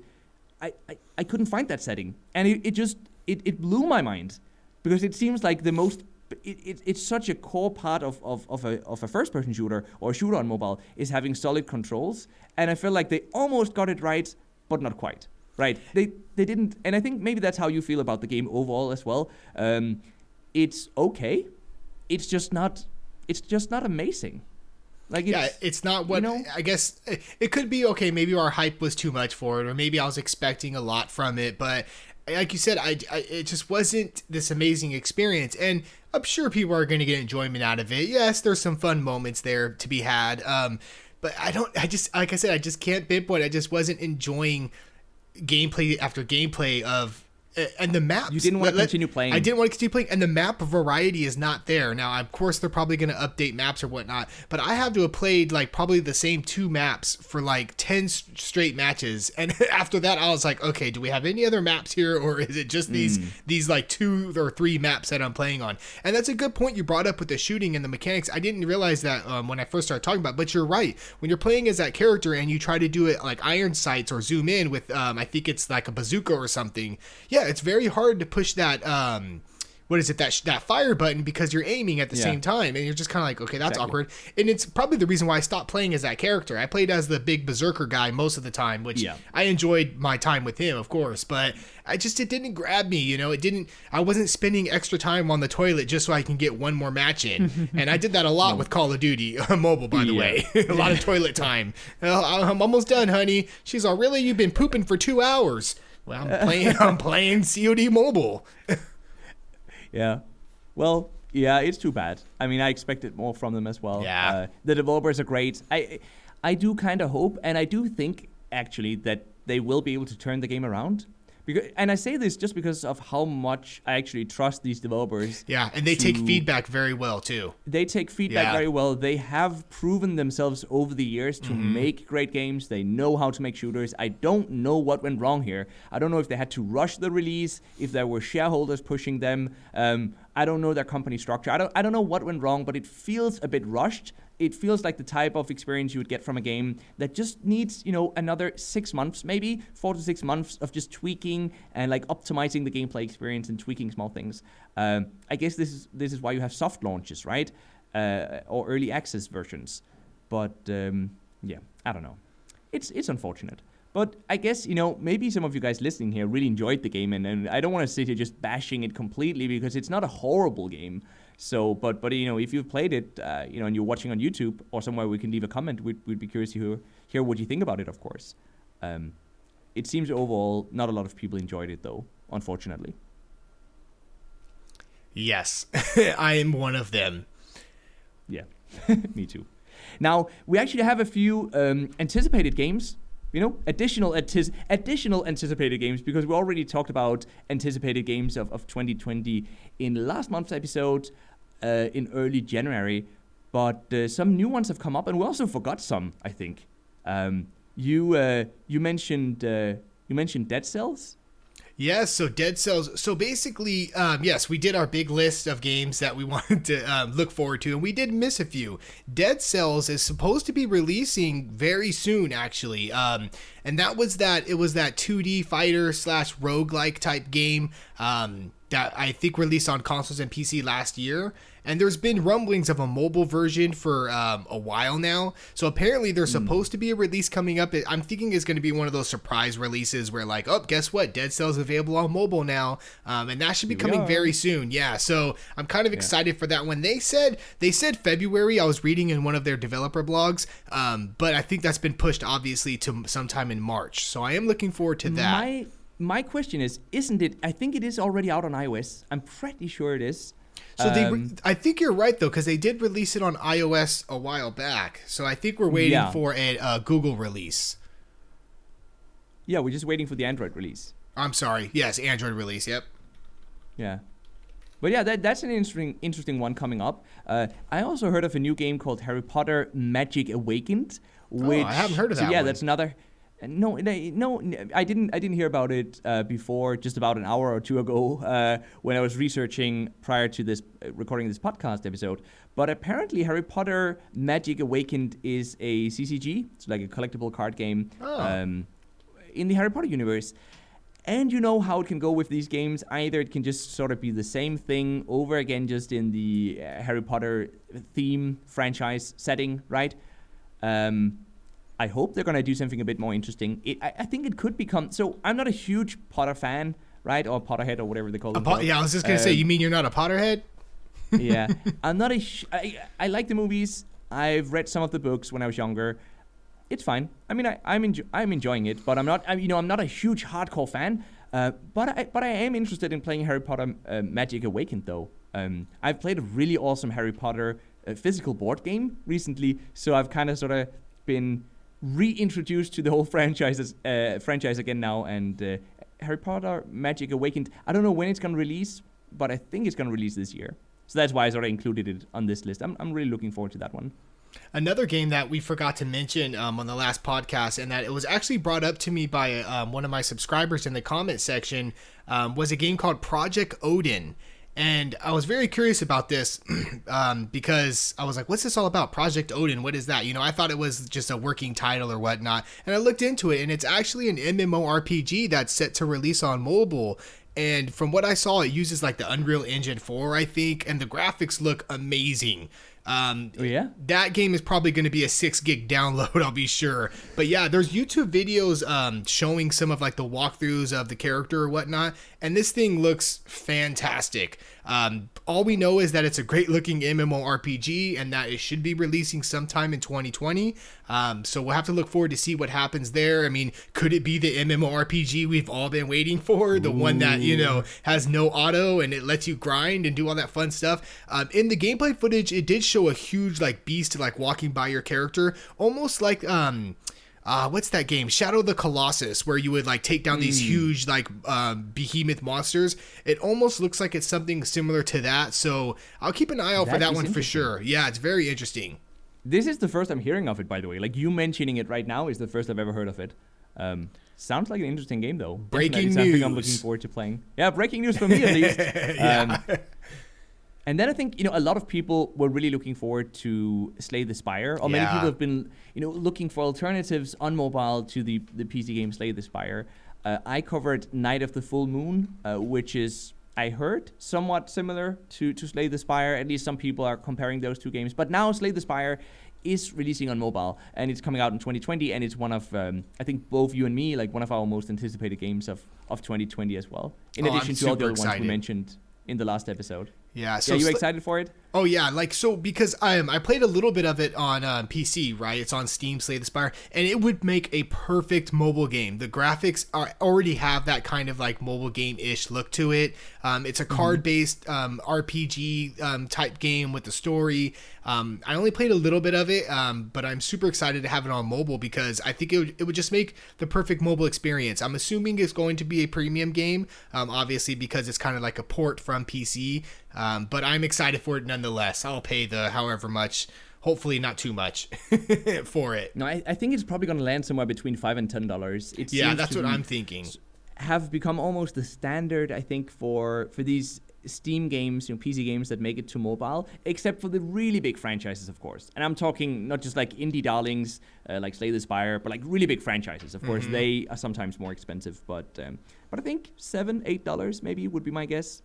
Speaker 1: I couldn't find that setting. And it blew my mind, because it seems like the most, it's such a core part of a first-person shooter or a shooter on mobile is having solid controls, and I feel like they almost got it right, but not quite. Right? They didn't, and I think maybe that's how you feel about the game overall as well. It's okay. It's just not amazing.
Speaker 2: It's not what, I guess it could be okay. Maybe our hype was too much for it, or maybe I was expecting a lot from it, but like you said, it just wasn't this amazing experience. And I'm sure people are going to get enjoyment out of it. Yes, there's some fun moments there to be had. But like I said, I just can't pinpoint. I just wasn't enjoying gameplay after gameplay of, and the maps.
Speaker 1: You didn't want to continue playing.
Speaker 2: I didn't want to continue playing, and the map variety is not there. Now, of course, they're probably going to update maps or whatnot, but I have to have played probably the same 2 maps for 10 straight matches, and after that, I was like, okay, do we have any other maps here, or is it just these 2 or 3 maps that I'm playing on? And that's a good point you brought up with the shooting and the mechanics. I didn't realize that when I first started talking about it, but you're right. When you're playing as that character and you try to do it like iron sights or zoom in with, I think it's like a bazooka or something. Yeah, it's very hard to push that that fire button, because you're aiming at the same time, and you're just kind of like, okay, that's awkward. And it's probably the reason why I stopped playing as that character. I played as the big berserker guy most of the time, which I enjoyed my time with him, of course, but it didn't grab me. I wasn't spending extra time on the toilet just so I can get one more match in. And I did that a lot with Call of Duty mobile, by the way. A lot of toilet time. I'm almost done, honey. She's all, really? You've been pooping for 2 hours. Well, I'm playing COD Mobile.
Speaker 1: Yeah. Well, yeah, it's too bad. I mean, I expected more from them as well.
Speaker 2: Yeah.
Speaker 1: The developers are great. I do kind of hope, and I do think, actually, that they will be able to turn the game around. And I say this just because of how much I actually trust these developers.
Speaker 2: Yeah, and they take feedback very well, too.
Speaker 1: They take feedback very well. They have proven themselves over the years to make great games. They know how to make shooters. I don't know what went wrong here. I don't know if they had to rush the release, if there were shareholders pushing them. I don't know their company structure. I don't know what went wrong, but it feels a bit rushed. It feels like the type of experience you would get from a game that just needs, another 6 months, maybe 4 to 6 months of just tweaking and optimizing the gameplay experience and tweaking small things. I guess this is why you have soft launches, right? Or early access versions. But I don't know. It's unfortunate. But I guess, maybe some of you guys listening here really enjoyed the game, and I don't want to sit here just bashing it completely because it's not a horrible game. So, but if you've played it, and you're watching on YouTube or somewhere, we can leave a comment. We'd be curious to hear what you think about it, of course. It seems overall not a lot of people enjoyed it, though, unfortunately.
Speaker 2: Yes, I am one of them.
Speaker 1: Yeah, me too. Now, we actually have a few anticipated games. Additional anticipated games, because we already talked about anticipated games of 2020 in last month's episode in early January, but some new ones have come up, and we also forgot some, I think. You mentioned Dead Cells?
Speaker 2: Yes, so Dead Cells. So basically, yes, we did our big list of games that we wanted to look forward to, and we did miss a few. Dead Cells is supposed to be releasing very soon, actually. And it was that 2D fighter / roguelike type game that I think released on consoles and PC last year. And there's been rumblings of a mobile version for a while now. So apparently there's supposed to be a release coming up. I'm thinking it's going to be one of those surprise releases where like, oh, guess what? Dead Cells available on mobile now. And that should be coming very soon. Yeah. So I'm kind of excited for that one. They said February. I was reading in one of their developer blogs. But I think that's been pushed obviously to sometime in March. So I am looking forward to that.
Speaker 1: My question is, isn't it? I think it is already out on iOS. I'm pretty sure it is.
Speaker 2: So I think you're right though, because they did release it on iOS a while back. So I think we're waiting for a Google release.
Speaker 1: Yeah, we're just waiting for the Android release.
Speaker 2: I'm sorry. Yes, Android release. Yep.
Speaker 1: Yeah, but yeah, that's an interesting one coming up. I also heard of a new game called Harry Potter Magic Awakened. Which,
Speaker 2: I haven't heard of that.
Speaker 1: So yeah,
Speaker 2: one.
Speaker 1: That's another. No, I didn't hear about it before, just about an hour or two ago, when I was researching prior to this recording this podcast episode. But apparently, Harry Potter Magic Awakened is a CCG. It's like a collectible card game in the Harry Potter universe. And you know how it can go with these games. Either it can just sort of be the same thing over again, just in the Harry Potter theme franchise setting, right? I hope they're going to do something a bit more interesting. I think it could become... So, I'm not a huge Potter fan, right? Or Potterhead, or whatever they call it.
Speaker 2: Yeah, I was just going to say, you mean you're not a Potterhead?
Speaker 1: Yeah. I'm not I like the movies. I've read some of the books when I was younger. It's fine. I mean, I'm enjoying it, but I'm not a huge hardcore fan. But I am interested in playing Harry Potter Magic Awakened, though. I've played a really awesome Harry Potter physical board game recently, so I've kind of sort of been reintroduced to the whole franchise again now, and Harry Potter Magic Awakened, I don't know when it's going to release, but I think it's going to release this year. So that's why I sort of included it on this list. I'm really looking forward to that one.
Speaker 2: Another game that we forgot to mention on the last podcast, and that it was actually brought up to me by one of my subscribers in the comment section, was a game called Project Odin. And I was very curious about this because I was like, what's this all about? Project Odin, what is that? I thought it was just a working title or whatnot. And I looked into it, and it's actually an MMORPG that's set to release on mobile. And from what I saw, it uses like the Unreal Engine 4, I think, and the graphics look amazing. That game is probably going to be a 6 gig download, I'll be sure. But yeah, there's YouTube videos showing some of like the walkthroughs of the character or whatnot, and this thing looks fantastic. All we know is that it's a great looking MMORPG and that it should be releasing sometime in 2020. So we'll have to look forward to see what happens there. I mean, could it be the MMORPG we've all been waiting for? The one that, has no auto and it lets you grind and do all that fun stuff. In the gameplay footage, it did show a huge like beast like walking by your character, almost like what's that game? Shadow of the Colossus, where you would like take down these huge like behemoth monsters. It almost looks like it's something similar to that. So I'll keep an eye out for that one for sure. Yeah, it's very interesting.
Speaker 1: This is the first I'm hearing of it, by the way. Like you mentioning it right now is the first I've ever heard of it. Sounds like an interesting game though.
Speaker 2: Breaking news.
Speaker 1: Something I'm looking forward to playing. Yeah, breaking news for me at least.
Speaker 2: Yeah.
Speaker 1: And then I think, a lot of people were really looking forward to Slay the Spire, or many people have been, looking for alternatives on mobile to the PC game Slay the Spire. I covered Night of the Full Moon, which is, I heard, somewhat similar to Slay the Spire. At least some people are comparing those two games. But now Slay the Spire is releasing on mobile, and it's coming out in 2020, and it's one of, I think both you and me, like one of our most anticipated games of 2020 as well, in addition to all the other ones we mentioned in the last episode.
Speaker 2: Yeah, so
Speaker 1: you excited for it?
Speaker 2: Oh yeah, like so because I played a little bit of it on PC, right? It's on Steam, Slay the Spire, and it would make a perfect mobile game. The graphics already have that kind of like mobile game-ish look to it. It's a card-based RPG type game with a story. I only played a little bit of it, but I'm super excited to have it on mobile because I think it would just make the perfect mobile experience. I'm assuming it's going to be a premium game, obviously because it's kind of like a port from PC. But I'm excited for it nonetheless. I'll pay the however much, hopefully not too much, for it.
Speaker 1: No, I think it's probably going to land somewhere between $5 and $10.
Speaker 2: Yeah, that's what I'm thinking.
Speaker 1: Have become almost the standard, I think, for these Steam games, PC games that make it to mobile, except for the really big franchises, of course. And I'm talking not just like indie darlings like Slay the Spire, but like really big franchises. Of course, they are sometimes more expensive, but I think $7, $8 maybe would be my guess.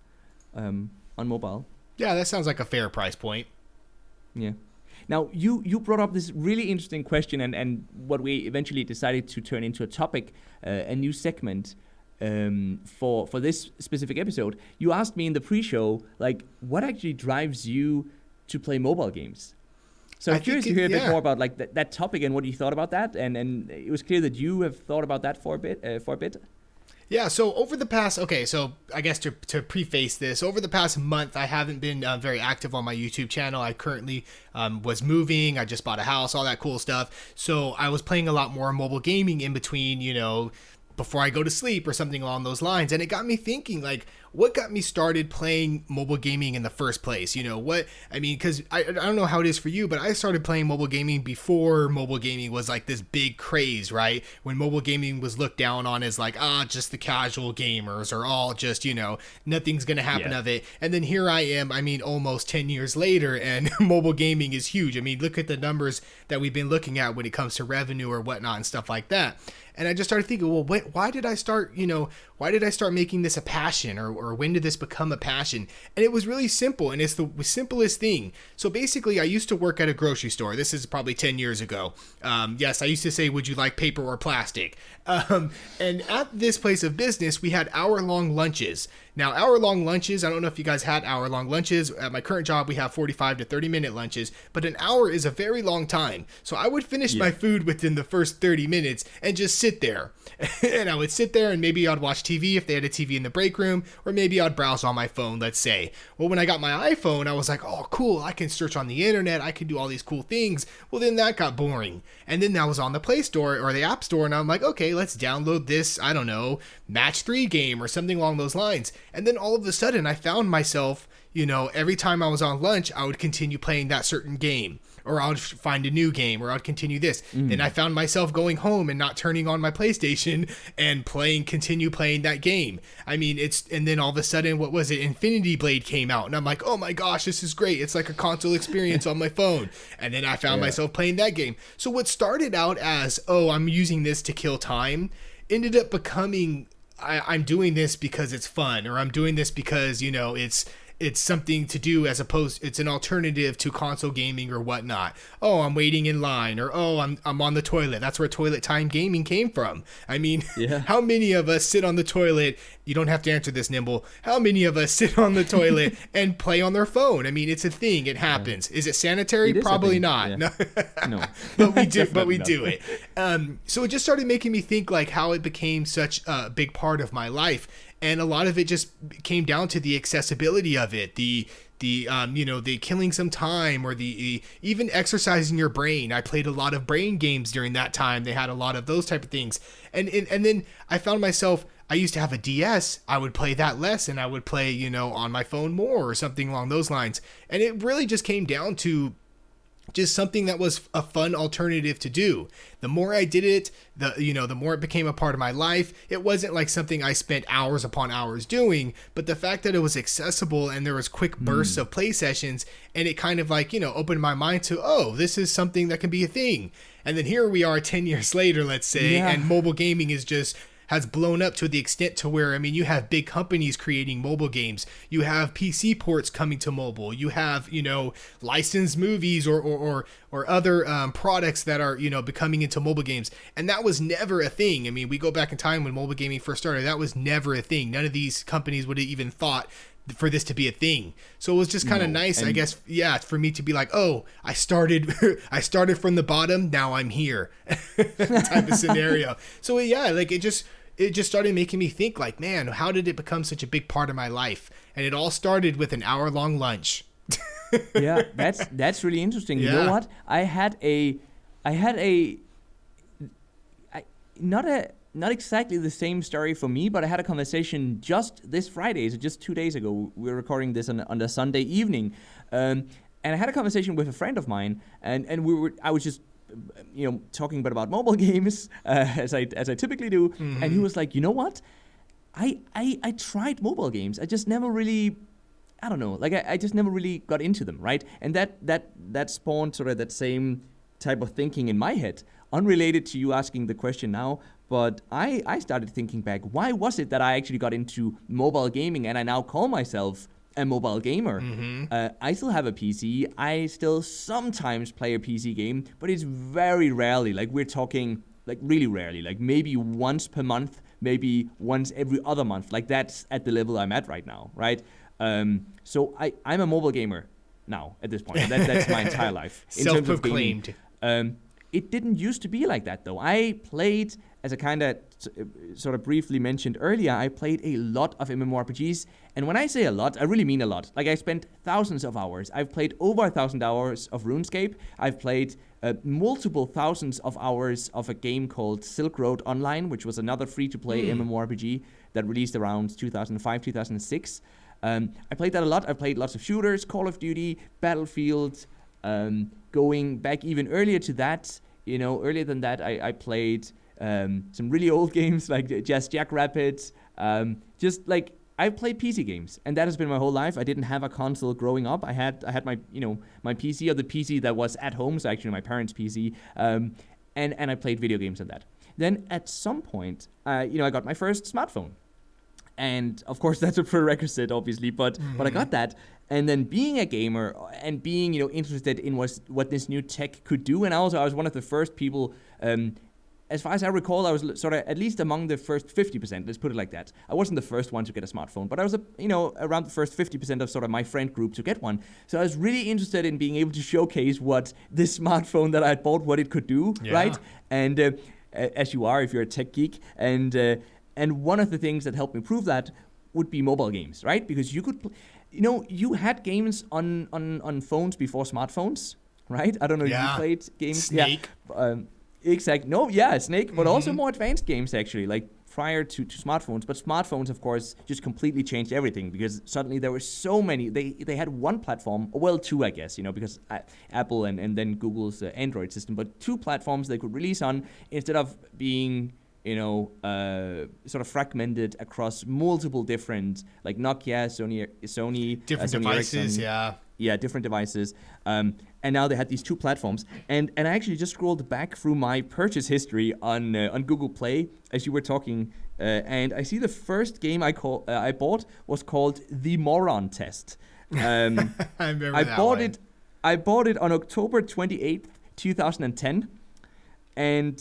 Speaker 1: On mobile.
Speaker 2: Yeah, that sounds like a fair price point.
Speaker 1: Yeah. Now, you brought up this really interesting question and what we eventually decided to turn into a topic, a new segment for this specific episode. You asked me in the pre-show, like, what actually drives you to play mobile games? So I'm curious to hear a bit more about like that topic and what you thought about that. And it was clear that you have thought about that for a bit.
Speaker 2: Yeah, so over the past, so I guess to preface this, over the past month, I haven't been very active on my YouTube channel. I currently was moving. I just bought a house, all that cool stuff. So I was playing a lot more mobile gaming in between, before I go to sleep or something along those lines. And it got me thinking, like, what got me started playing mobile gaming in the first place? Because I don't know how it is for you, but I started playing mobile gaming before mobile gaming was like this big craze, right? When mobile gaming was looked down on as like, just the casual gamers or all just, nothing's going to happen of it. And then here I am, almost 10 years later, and mobile gaming is huge. Look at the numbers that we've been looking at when it comes to revenue or whatnot and stuff like that. And I just started thinking, well, why did I start making this a passion, or when did this become a passion? And it was really simple, and it's the simplest thing. So basically, I used to work at a grocery store. This is probably 10 years ago. Yes, I used to say, would you like paper or plastic? And at this place of business, we had hour-long lunches. Now, hour-long lunches, I don't know if you guys had hour-long lunches. At my current job, we have 45 to 30-minute lunches, but an hour is a very long time. So I would finish my food within the first 30 minutes and just sit there. And I would sit there and maybe I'd watch TV if they had a TV in the break room, or maybe I'd browse on my phone, let's say. Well, when I got my iPhone, I was like, oh, cool, I can search on the internet, I can do all these cool things. Well, then that got boring. And then I was on the Play Store or the App Store, and I'm like, okay, let's download this, I don't know, Match 3 game or something along those lines. And then all of a sudden, I found myself, every time I was on lunch, I would continue playing that certain game, or I would find a new game, or I'd continue this. Then I found myself going home and not turning on my PlayStation and continue playing that game. And then all of a sudden, what was it? Infinity Blade came out, and I'm like, oh my gosh, this is great. It's like a console experience on my phone. And then I found myself playing that game. So what started out as, oh, I'm using this to kill time, ended up becoming, I'm doing this because it's fun, or I'm doing this because, it's something to do, as opposed, it's an alternative to console gaming or whatnot. Oh, I'm waiting in line, or oh, I'm on the toilet. That's where toilet time gaming came from. How many of us sit on the toilet? You don't have to answer this, Nimble. How many of us sit on the toilet and play on their phone? It's a thing. It happens. Is it sanitary? Probably not. Yeah. No. But we do. But we do it. So it just started making me think like how it became such a big part of my life. And a lot of it just came down to the accessibility of it, the killing some time, or the even exercising your brain. I played a lot of brain games during that time. They had a lot of those type of things. And then I found myself, I used to have a DS. I would play that less, and I would play, on my phone more, or something along those lines. And it really just came down to just something that was a fun alternative to do. The more I did it, the more it became a part of my life. It wasn't like something I spent hours upon hours doing, but the fact that it was accessible and there was quick bursts of play sessions, and it kind of like, opened my mind to, oh, this is something that can be a thing. And then here we are 10 years later, let's say, and mobile gaming is just has blown up to the extent to where, I mean, you have big companies creating mobile games. You have PC ports coming to mobile. You have, licensed movies or other products that are, becoming into mobile games. And that was never a thing. I mean, we go back in time when mobile gaming first started, that was never a thing. None of these companies would have even thought for this to be a thing. So it was just kind of nice, I guess, for me to be like, oh, I started from the bottom, now I'm here type of scenario. So yeah, like it just started making me think like, man, how did it become such a big part of my life? And it all started with an hour-long lunch.
Speaker 1: Yeah, that's really interesting. Yeah. You know what? Not exactly the same story for me, but I had a conversation just this Friday, so just 2 days ago. We were recording this on a Sunday evening, and I had a conversation with a friend of mine, and I was just talking about mobile games as I typically do, and he was like, you know what? I tried mobile games. I just never really, I don't know, like I just never really got into them, right? And that spawned sort of that same type of thinking in my head, unrelated to you asking the question now. But I started thinking back, why was it that I actually got into mobile gaming and I now call myself a mobile gamer? I still have a PC. I still sometimes play a PC game, but it's very rarely. Like we're talking like really rarely, like maybe once per month, maybe once every other month. Like that's at the level I'm at right now, right? So I'm a mobile gamer now at this point. That's my entire life. In
Speaker 2: Self-proclaimed.
Speaker 1: terms of gaming. It didn't used to be like that though. I played, as I kind of sort of briefly mentioned earlier, I played a lot of MMORPGs. And when I say a lot, I really mean a lot. Like I spent thousands of hours. I've played over 1,000 hours of RuneScape. I've played multiple thousands of hours of a game called Silk Road Online, which was another free-to-play MMORPG that released around 2005, 2006. I played that a lot. I played lots of shooters, Call of Duty, Battlefield. Going back even earlier to that, earlier than that, I played some really old games like Just Jackrabbit. Just like I played PC games, and that has been my whole life. I didn't have a console growing up. I had my my PC, or the PC that was at home, so actually my parents' PC, and I played video games on that. Then at some point, I got my first smartphone. And of course that's a prerequisite, obviously, but I got that. And then being a gamer and being interested in what this new tech could do, and also I was one of the first people, as far as I recall, I was sort of at least among the first 50%. Let's put it like that. I wasn't the first one to get a smartphone, but I was around the first 50% of sort of my friend group to get one. So I was really interested in being able to showcase what this smartphone that I had bought, what it could do, right? And as you are, if you're a tech geek, and one of the things that helped me prove that would be mobile games, right? Because you could, you had games on phones before smartphones, right? I don't know if you played games.
Speaker 2: Snake.
Speaker 1: Yeah. Exactly. No, yeah, Snake, but also more advanced games actually, like prior to smartphones. But smartphones, of course, just completely changed everything because suddenly there were so many. They had one platform, well, two, I guess, because Apple and then Google's Android system, but two platforms they could release on instead of being sort of fragmented across multiple different, like Nokia, Sony,
Speaker 2: different
Speaker 1: Sony
Speaker 2: devices,
Speaker 1: Ericsson, different devices. And now they had these two platforms. And I actually just scrolled back through my purchase history on Google Play as you were talking, and I see the first game I bought was called The Moron Test.
Speaker 2: I remember
Speaker 1: I
Speaker 2: that
Speaker 1: bought
Speaker 2: one.
Speaker 1: it. I bought it on October 28th, 2010. And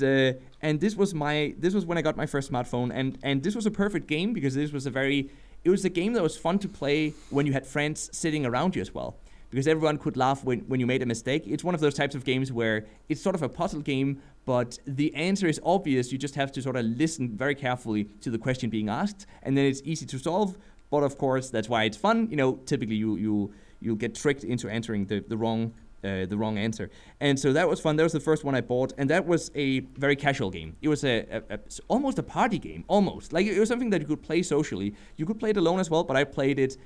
Speaker 1: this was when I got my first smartphone, and this was a perfect game because it was a game that was fun to play when you had friends sitting around you as well, because everyone could laugh when you made a mistake. It's one of those types of games where it's sort of a puzzle game, but the answer is obvious. You just have to sort of listen very carefully to the question being asked, and then it's easy to solve. But of course, that's why it's fun. Typically you'll get tricked into answering the wrong answer. And so that was fun. That was the first one I bought, and that was a very casual game. It was almost a party game, almost. Like it was something that you could play socially. You could play it alone as well, but I played it,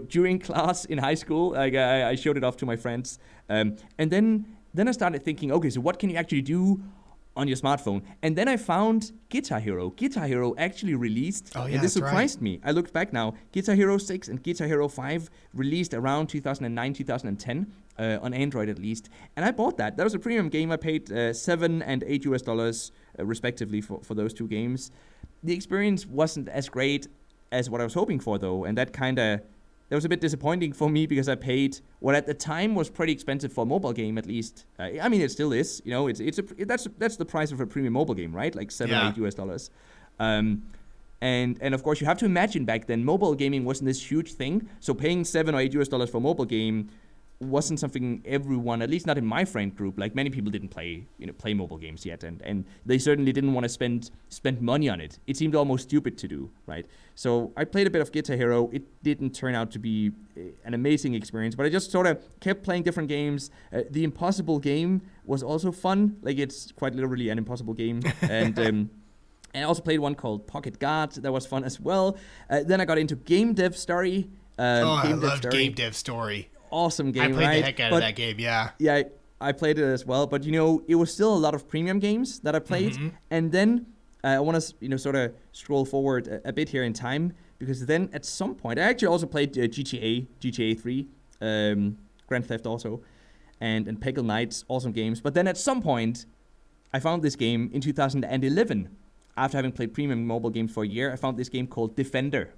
Speaker 1: during class in high school. Like I showed it off to my friends. And then I started thinking, okay, so what can you actually do on your smartphone. And then I found Guitar Hero. Guitar Hero actually released, and this surprised me. I looked back now. Guitar Hero 6 and Guitar Hero 5 released around 2009, 2010, on Android at least. And I bought that. That was a premium game. I paid $7 and $8 respectively for those two games. The experience wasn't as great as what I was hoping for, though, and that was a bit disappointing for me because I paid what at the time was pretty expensive for a mobile game, at least. I mean, it still is. You know, that's the price of a premium mobile game, right? Like $7 or $8. And of course, you have to imagine back then, mobile gaming wasn't this huge thing. So paying $7 or $8 for a mobile game wasn't something everyone, at least not in my friend group, like many people didn't play mobile games yet, and they certainly didn't want to spend money on it. It seemed almost stupid to do, right? So I played a bit of Guitar Hero. It didn't turn out to be an amazing experience, but I just sort of kept playing different games. The Impossible game was also fun. Like, it's quite literally an impossible game. And I also played one called Pocket Guard. That was fun as well. Then I got into Game Dev Story.
Speaker 2: I loved Game Dev Story.
Speaker 1: Awesome game,
Speaker 2: I played
Speaker 1: right?
Speaker 2: the heck out of that game, yeah.
Speaker 1: Yeah, I played it as well. But, it was still a lot of premium games that I played. Mm-hmm. And then I want to, sort of scroll forward a bit here in time. Because then at some point, I actually also played GTA 3, Grand Theft also, and Peggle Knights, awesome games. But then at some point, I found this game in 2011. After having played premium mobile games for a year, I found this game called Defender.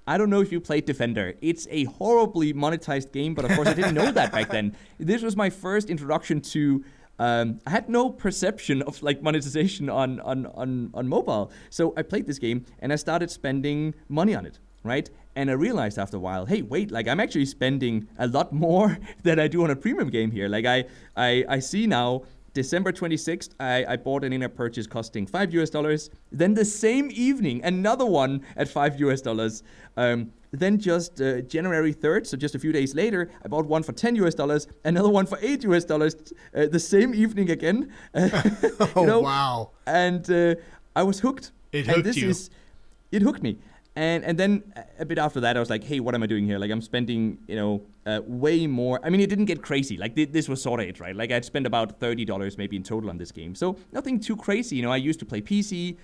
Speaker 1: I don't know if you played Defender. It's a horribly monetized game, but of course I didn't know that back then. This was my first introduction to. I had no perception of like monetization on mobile, so I played this game and I started spending money on it, right? And I realized after a while, hey, wait, like I'm actually spending a lot more than I do on a premium game here. Like I see now. December 26th, I bought an in-app purchase costing $5. Then the same evening, another one at $5. Then just January 3rd, so just a few days later, I bought one for $10, another one for $8, the same evening again.
Speaker 2: Wow.
Speaker 1: And I was hooked.
Speaker 2: It hooked you.
Speaker 1: It hooked me. And then a bit after that, I was like, hey, what am I doing here? Like, I'm spending, way more. I mean, it didn't get crazy. Like, this was sort of it, right? Like, I'd spend about $30 maybe in total on this game. So nothing too crazy. I used to play PC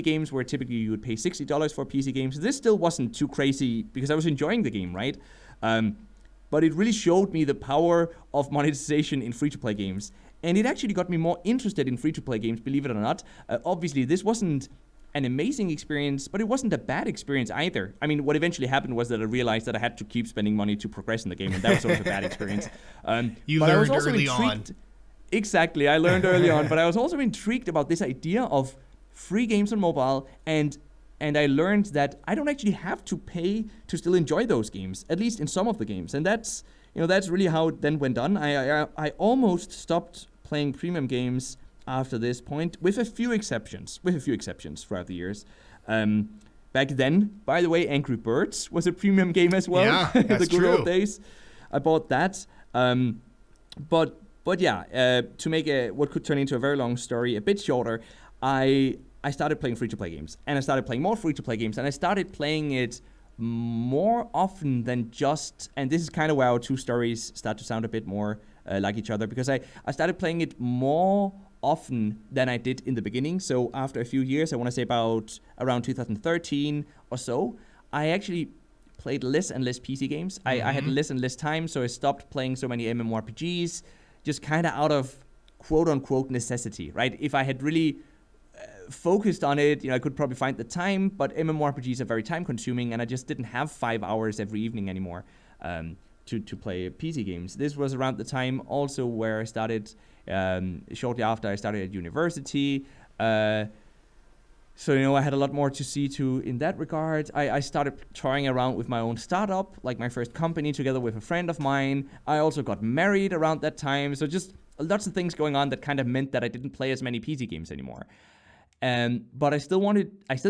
Speaker 1: games where typically you would pay $60 for PC games. This still wasn't too crazy because I was enjoying the game, right? But it really showed me the power of monetization in free-to-play games. And it actually got me more interested in free-to-play games, believe it or not. Obviously, this wasn't an amazing experience, but it wasn't a bad experience either. I mean, what eventually happened was that I realized that I had to keep spending money to progress in the game, and that was sort of a bad experience.
Speaker 2: You learned early on.
Speaker 1: Exactly, I learned early on, but I was also intrigued about this idea of free games on mobile, and I learned that I don't actually have to pay to still enjoy those games, at least in some of the games, and that's really how it then went on. I almost stopped playing premium games after this point, with a few exceptions throughout the years. Back then, by the way, Angry Birds was a premium game as well.
Speaker 2: Yeah, that's
Speaker 1: the good old days. I bought that. But yeah, to make what could turn into a very long story a bit shorter, I started playing free-to-play games, and I started playing more free-to-play games, and I started playing it more often than just, and this is kind of where our two stories start to sound a bit more like each other, because I started playing it more often than I did in the beginning. So after a few years, I want to say about around 2013 or so, I actually played less and less PC games. I had less and less time, so I stopped playing so many MMORPGs, just kind of out of quote-unquote necessity, right? If I had really focused on it, I could probably find the time, but MMORPGs are very time-consuming, and I just didn't have 5 hours every evening anymore to play PC games. This was around the time also where I started, shortly after I started at university. So, I had a lot more to see to in that regard. I started toying around with my own startup, like my first company, together with a friend of mine. I also got married around that time. So just lots of things going on that kind of meant that I didn't play as many PC games anymore. But I still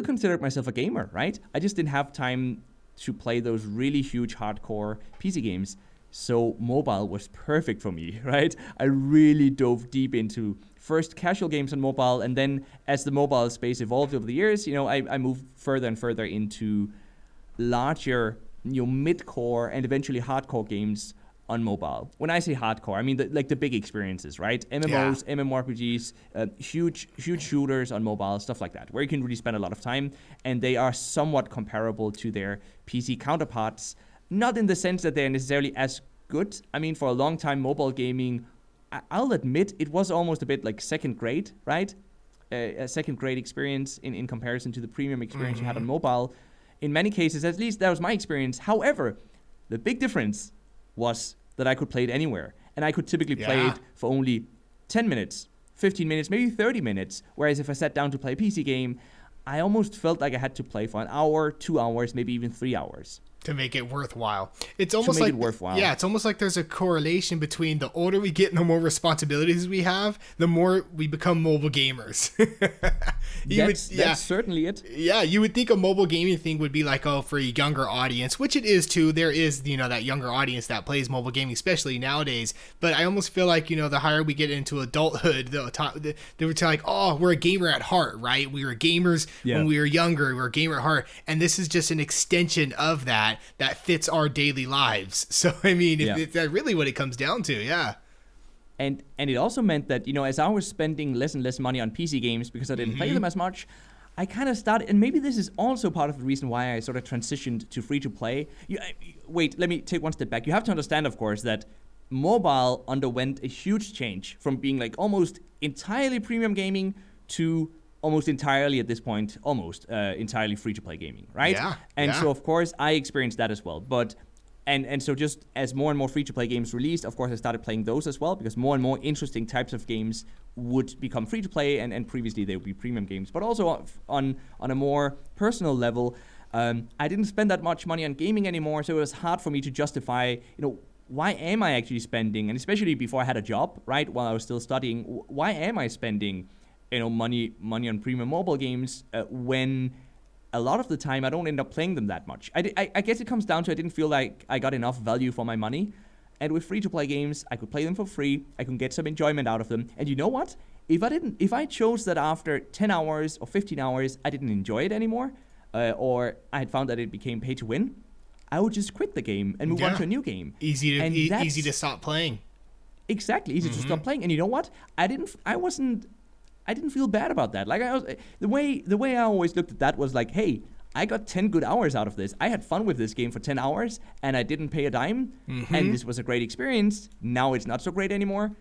Speaker 1: considered myself a gamer, right? I just didn't have time to play those really huge hardcore PC games. So mobile was perfect for me, right? I really dove deep into first casual games on mobile, and then as the mobile space evolved over the years, I moved further and further into larger, mid-core and eventually hardcore games on mobile. When I say hardcore, I mean the big experiences, right? MMOs, MMORPGs, huge shooters on mobile, stuff like that, where you can really spend a lot of time, and they are somewhat comparable to their PC counterparts. Not in the sense that they're necessarily as good. I mean, for a long time, mobile gaming, I'll admit, it was almost a bit like second grade, right? A second grade experience in comparison to the premium experience you had on mobile. In many cases, at least that was my experience. However, the big difference was that I could play it anywhere. And I could typically play it for only 10 minutes, 15 minutes, maybe 30 minutes. Whereas if I sat down to play a PC game, I almost felt like I had to play for an hour, 2 hours, maybe even 3 hours.
Speaker 2: To make it worthwhile. It's almost like it's almost like there's a correlation between the older we get and the more responsibilities we have, the more we become mobile gamers.
Speaker 1: That's certainly it.
Speaker 2: Yeah, you would think a mobile gaming thing would be like, for a younger audience, which it is too. There is, that younger audience that plays mobile gaming, especially nowadays. But I almost feel like, the higher we get into adulthood, they were like, we're a gamer at heart, right? We were gamers when we were younger. We were a gamer at heart. And this is just an extension of that fits our daily lives. So, I mean, that's really what it comes down to, yeah.
Speaker 1: And it also meant that, as I was spending less and less money on PC games because I didn't play them as much, I kind of started, and maybe this is also part of the reason why I sort of transitioned to free-to-play. Wait, let me take one step back. You have to understand, of course, that mobile underwent a huge change from being like almost entirely premium gaming to almost entirely at this point, entirely free-to-play gaming, right?
Speaker 2: Yeah.
Speaker 1: So, of course, I experienced that as well. But, and so just as more and more free-to-play games released, of course, I started playing those as well, because more and more interesting types of games would become free-to-play, and previously they would be premium games. But also on a more personal level, I didn't spend that much money on gaming anymore, so it was hard for me to justify, why am I actually spending, and especially before I had a job, right, while I was still studying, why am I spending money on premium mobile games when a lot of the time I don't end up playing them that much. I guess it comes down to I didn't feel like I got enough value for my money. And with free-to-play games, I could play them for free. I could get some enjoyment out of them. And you know what? If I chose that after 10 hours or 15 hours, I didn't enjoy it anymore, or I had found that it became pay to win, I would just quit the game and move on to a new game.
Speaker 2: Easy to stop playing.
Speaker 1: Exactly, easy to stop playing. And you know what? I didn't feel bad about that. Like the way I always looked at that was like, hey, I got 10 good hours out of this. I had fun with this game for 10 hours, and I didn't pay a dime, and this was a great experience. Now it's not so great anymore,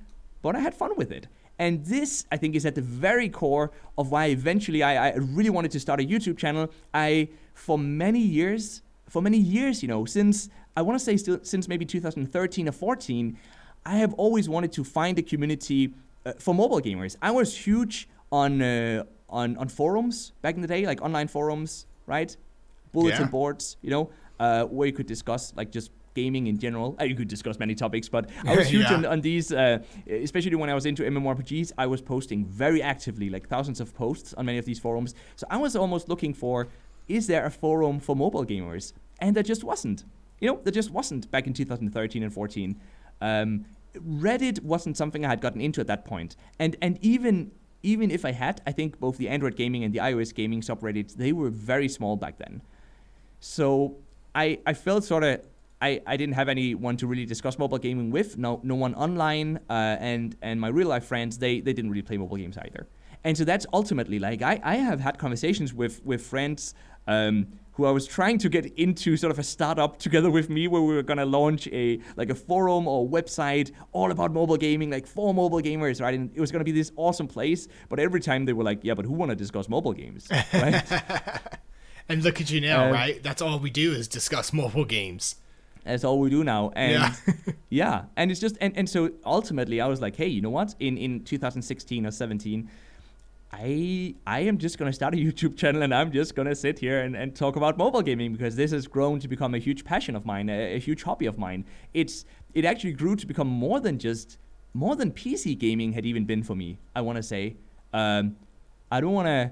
Speaker 1: but I had fun with it. And this, I think, is at the very core of why eventually I really wanted to start a YouTube channel. For many years, since, I want to say still since maybe 2013 or 14, I have always wanted to find a community for mobile gamers. I was huge on forums back in the day, like online forums, right? Bulletin boards, where you could discuss like just gaming in general. You could discuss many topics, but I was huge on these, especially when I was into MMORPGs. I was posting very actively, like thousands of posts on many of these forums. So I was almost looking for, is there a forum for mobile gamers? And there just wasn't. There just wasn't back in 2013 and 14. Reddit wasn't something I had gotten into at that point. And even if I had, I think both the Android gaming and the iOS gaming subreddits, they were very small back then. So I felt sort of, I didn't have anyone to really discuss mobile gaming with, no one online, and my real life friends, they didn't really play mobile games either. And so that's ultimately, like, I have had conversations with friends who I was trying to get into sort of a startup together with me, where we were going to launch a forum or website all about mobile gaming, like for mobile gamers, right? And it was going to be this awesome place. But every time they were like, yeah, but who want to discuss mobile games, right?
Speaker 2: And look at you now, right? That's all we do is discuss mobile games.
Speaker 1: That's all we do now. And and it's just, and so ultimately I was like, hey, you know what? In 2016 or 17, I am just going to start a YouTube channel, and I'm just going to sit here and talk about mobile gaming, because this has grown to become a huge passion of mine, a huge hobby of mine. It actually grew to become more than PC gaming had even been for me, I want to say. I don't want to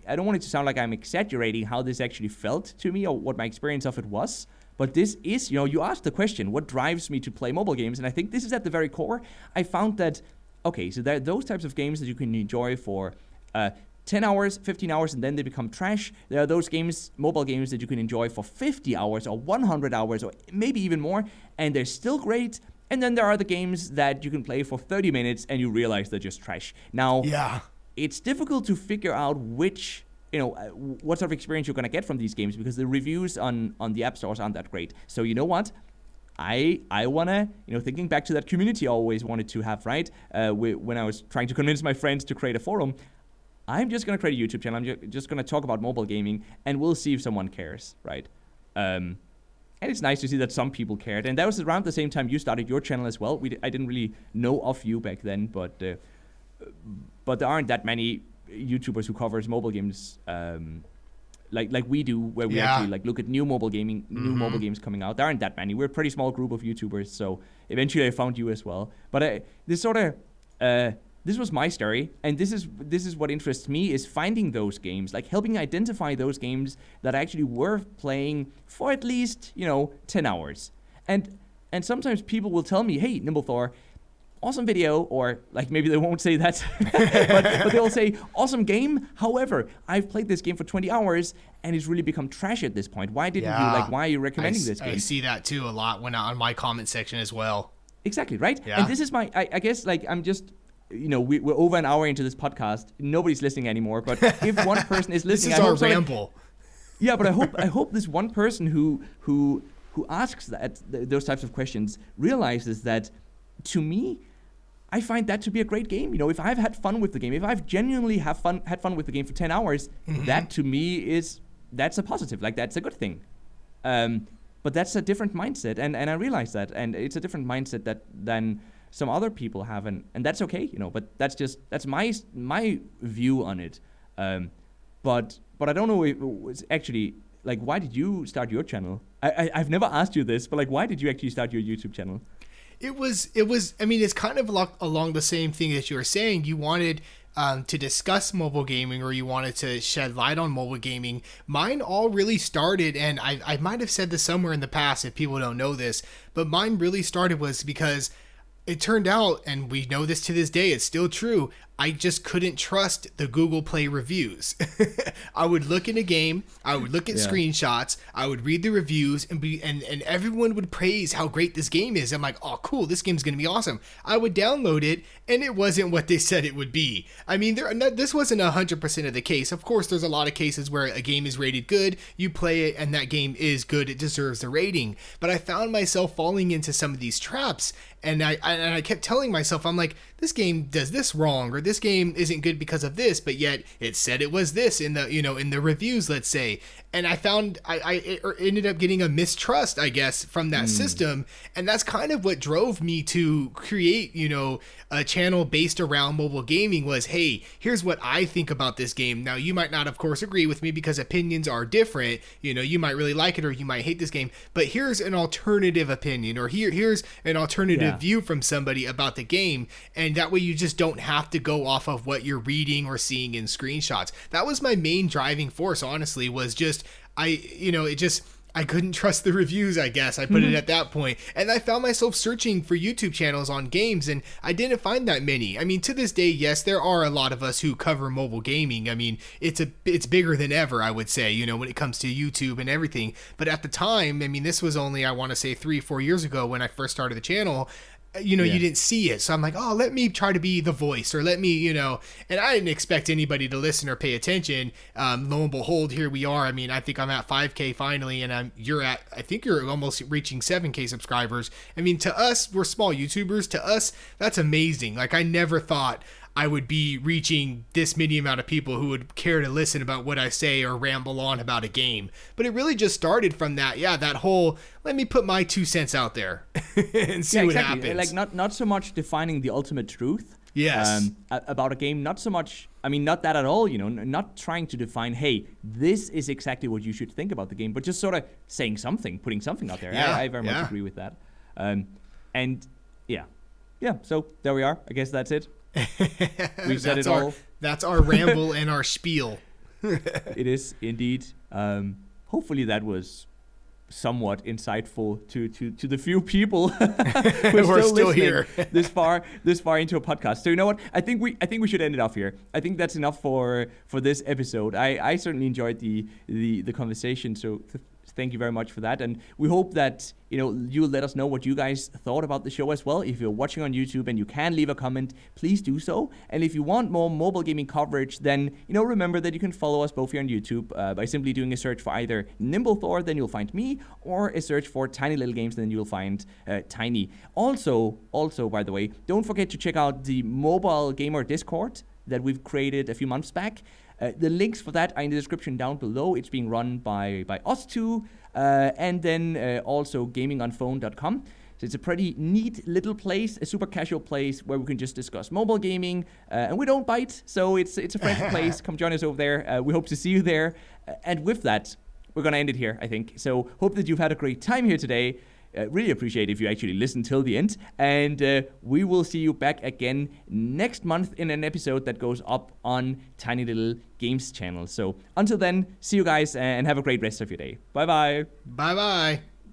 Speaker 1: I don't want it to sound like I'm exaggerating how this actually felt to me or what my experience of it was. But this is, you asked the question, what drives me to play mobile games? And I think this is at the very core. I found that, okay, so there are those types of games that you can enjoy for 10 hours, 15 hours, and then they become trash. There are those games, mobile games, that you can enjoy for 50 hours or 100 hours or maybe even more, and they're still great. And then there are the games that you can play for 30 minutes and you realize they're just trash. Now, it's difficult to figure out which, what sort of experience you're going to get from these games, because the reviews on the app stores aren't that great. So you know what? I want to, thinking back to that community I always wanted to have, right? When I was trying to convince my friends to create a forum, I'm just going to create a YouTube channel. I'm just going to talk about mobile gaming, and we'll see if someone cares, right? And it's nice to see that some people cared. And that was around the same time you started your channel as well. I didn't really know of you back then, but there aren't that many YouTubers who covers mobile games like we do, where we actually look at new mobile games coming out. There aren't that many. We're a pretty small group of YouTubers, so eventually I found you as well. But this was my story, and this is what interests me, is finding those games, like helping identify those games that are actually worth playing for at least 10 hours. And sometimes people will tell me, "Hey, NimbleThor, awesome video," or like maybe they won't say that, but they'll say, "Awesome game. However, I've played this game for 20 hours and it's really become trash at this point. Why didn't you why are you recommending this game?"
Speaker 2: I see that too a lot on my comment section as well.
Speaker 1: Exactly, right?
Speaker 2: Yeah.
Speaker 1: And this is I guess I'm just, we're over an hour into this podcast. Nobody's listening anymore. But if one person is listening,
Speaker 2: this is our ramble.
Speaker 1: Yeah, but I hope this one person who asks those types of questions realizes that, to me, I find that to be a great game. If I've had fun with the game, if I've genuinely had fun with the game for 10 hours, that to me that's a positive. Like, that's a good thing. But that's a different mindset, and I realize that, and it's a different mindset than some other people have, and that's okay, but that's my view on it. But I don't know if it was actually, like, why did you start your channel? I've never asked you this, but like, why did you actually start your YouTube channel?
Speaker 2: It was, I mean, it's kind of along the same thing that you were saying. You wanted to discuss mobile gaming, or you wanted to shed light on mobile gaming. Mine all really started, and I might have said this somewhere in the past if people don't know this, but mine really started was because it turned out, and we know this to this day, it's still true, I just couldn't trust the Google Play reviews. I would look in a game, I would look at screenshots, I would read the reviews, and everyone would praise how great this game is. I'm like, oh, cool, this game's gonna be awesome. I would download it, and it wasn't what they said it would be. I mean, this wasn't 100% of the case. Of course, there's a lot of cases where a game is rated good, you play it, and that game is good, it deserves the rating. But I found myself falling into some of these traps, and I kept telling myself, I'm like, this game does this wrong, or this game isn't good because of this, but yet it said it was this in the, in the reviews, let's say. And I found I ended up getting a mistrust, I guess, from that system. And that's kind of what drove me to create, a channel based around mobile gaming. Was, hey, here's what I think about this game. Now, you might not, of course, agree with me, because opinions are different. You might really like it, or you might hate this game, but here's an alternative opinion, or here's an alternative view from somebody about the game. And that way you just don't have to go off of what you're reading or seeing in screenshots. That was my main driving force, honestly, was just, I couldn't trust the reviews, I guess. I put it at that point. And I found myself searching for YouTube channels on games, and I didn't find that many. I mean, to this day, yes, there are a lot of us who cover mobile gaming. I mean, it's bigger than ever, I would say, when it comes to YouTube and everything. But at the time, I mean, this was only, I want to say 3-4 years ago when I first started the channel. You didn't see it. So I'm like, oh, let me try to be the voice, or let me, and I didn't expect anybody to listen or pay attention. Lo and behold, here we are. I mean, I think I'm at 5K finally, and I think you're almost reaching 7K subscribers. I mean, to us, we're small YouTubers. To us, that's amazing. Like, I never thought I would be reaching this many amount of people who would care to listen about what I say or ramble on about a game. But it really just started from that whole, let me put my 2 cents out there and see what happens.
Speaker 1: Like, not so much defining the ultimate truth.
Speaker 2: Yes.
Speaker 1: About a game, not so much, I mean, not that at all, not trying to define, hey, this is exactly what you should think about the game, but just sort of saying something, putting something out there.
Speaker 2: Yeah,
Speaker 1: I very much agree with that. So there we are. I guess that's it. We've said it all.
Speaker 2: That's our ramble and our spiel.
Speaker 1: It is indeed. Hopefully that was somewhat insightful to the few people who
Speaker 2: are
Speaker 1: are
Speaker 2: still
Speaker 1: listening
Speaker 2: here
Speaker 1: this far into a podcast. So you know what? I think we should end it off here. I think that's enough for this episode. I certainly enjoyed the conversation. So thank you very much for that, and we hope that you'll let us know what you guys thought about the show as well. If you're watching on YouTube and you can leave a comment, please do so. And if you want more mobile gaming coverage, then remember that you can follow us both here on YouTube by simply doing a search for either NimbleThor, then you'll find me, or a search for TinyLittleGames, then you'll find Tiny. Also, by the way, don't forget to check out the Mobile Gamer Discord that we've created a few months back. The links for that are in the description down below. It's being run by us two, and then also gamingonphone.com. So it's a pretty neat little place, a super casual place where we can just discuss mobile gaming, and we don't bite, so it's a friendly place. Come join us over there. We hope to see you there. And with that, we're going to end it here, I think. So hope that you've had a great time here today. Really appreciate if you actually listen till the end, and we will see you back again next month in an episode that goes up on Tiny Little Games channel. So until then, see you guys and have a great rest of your day. Bye bye.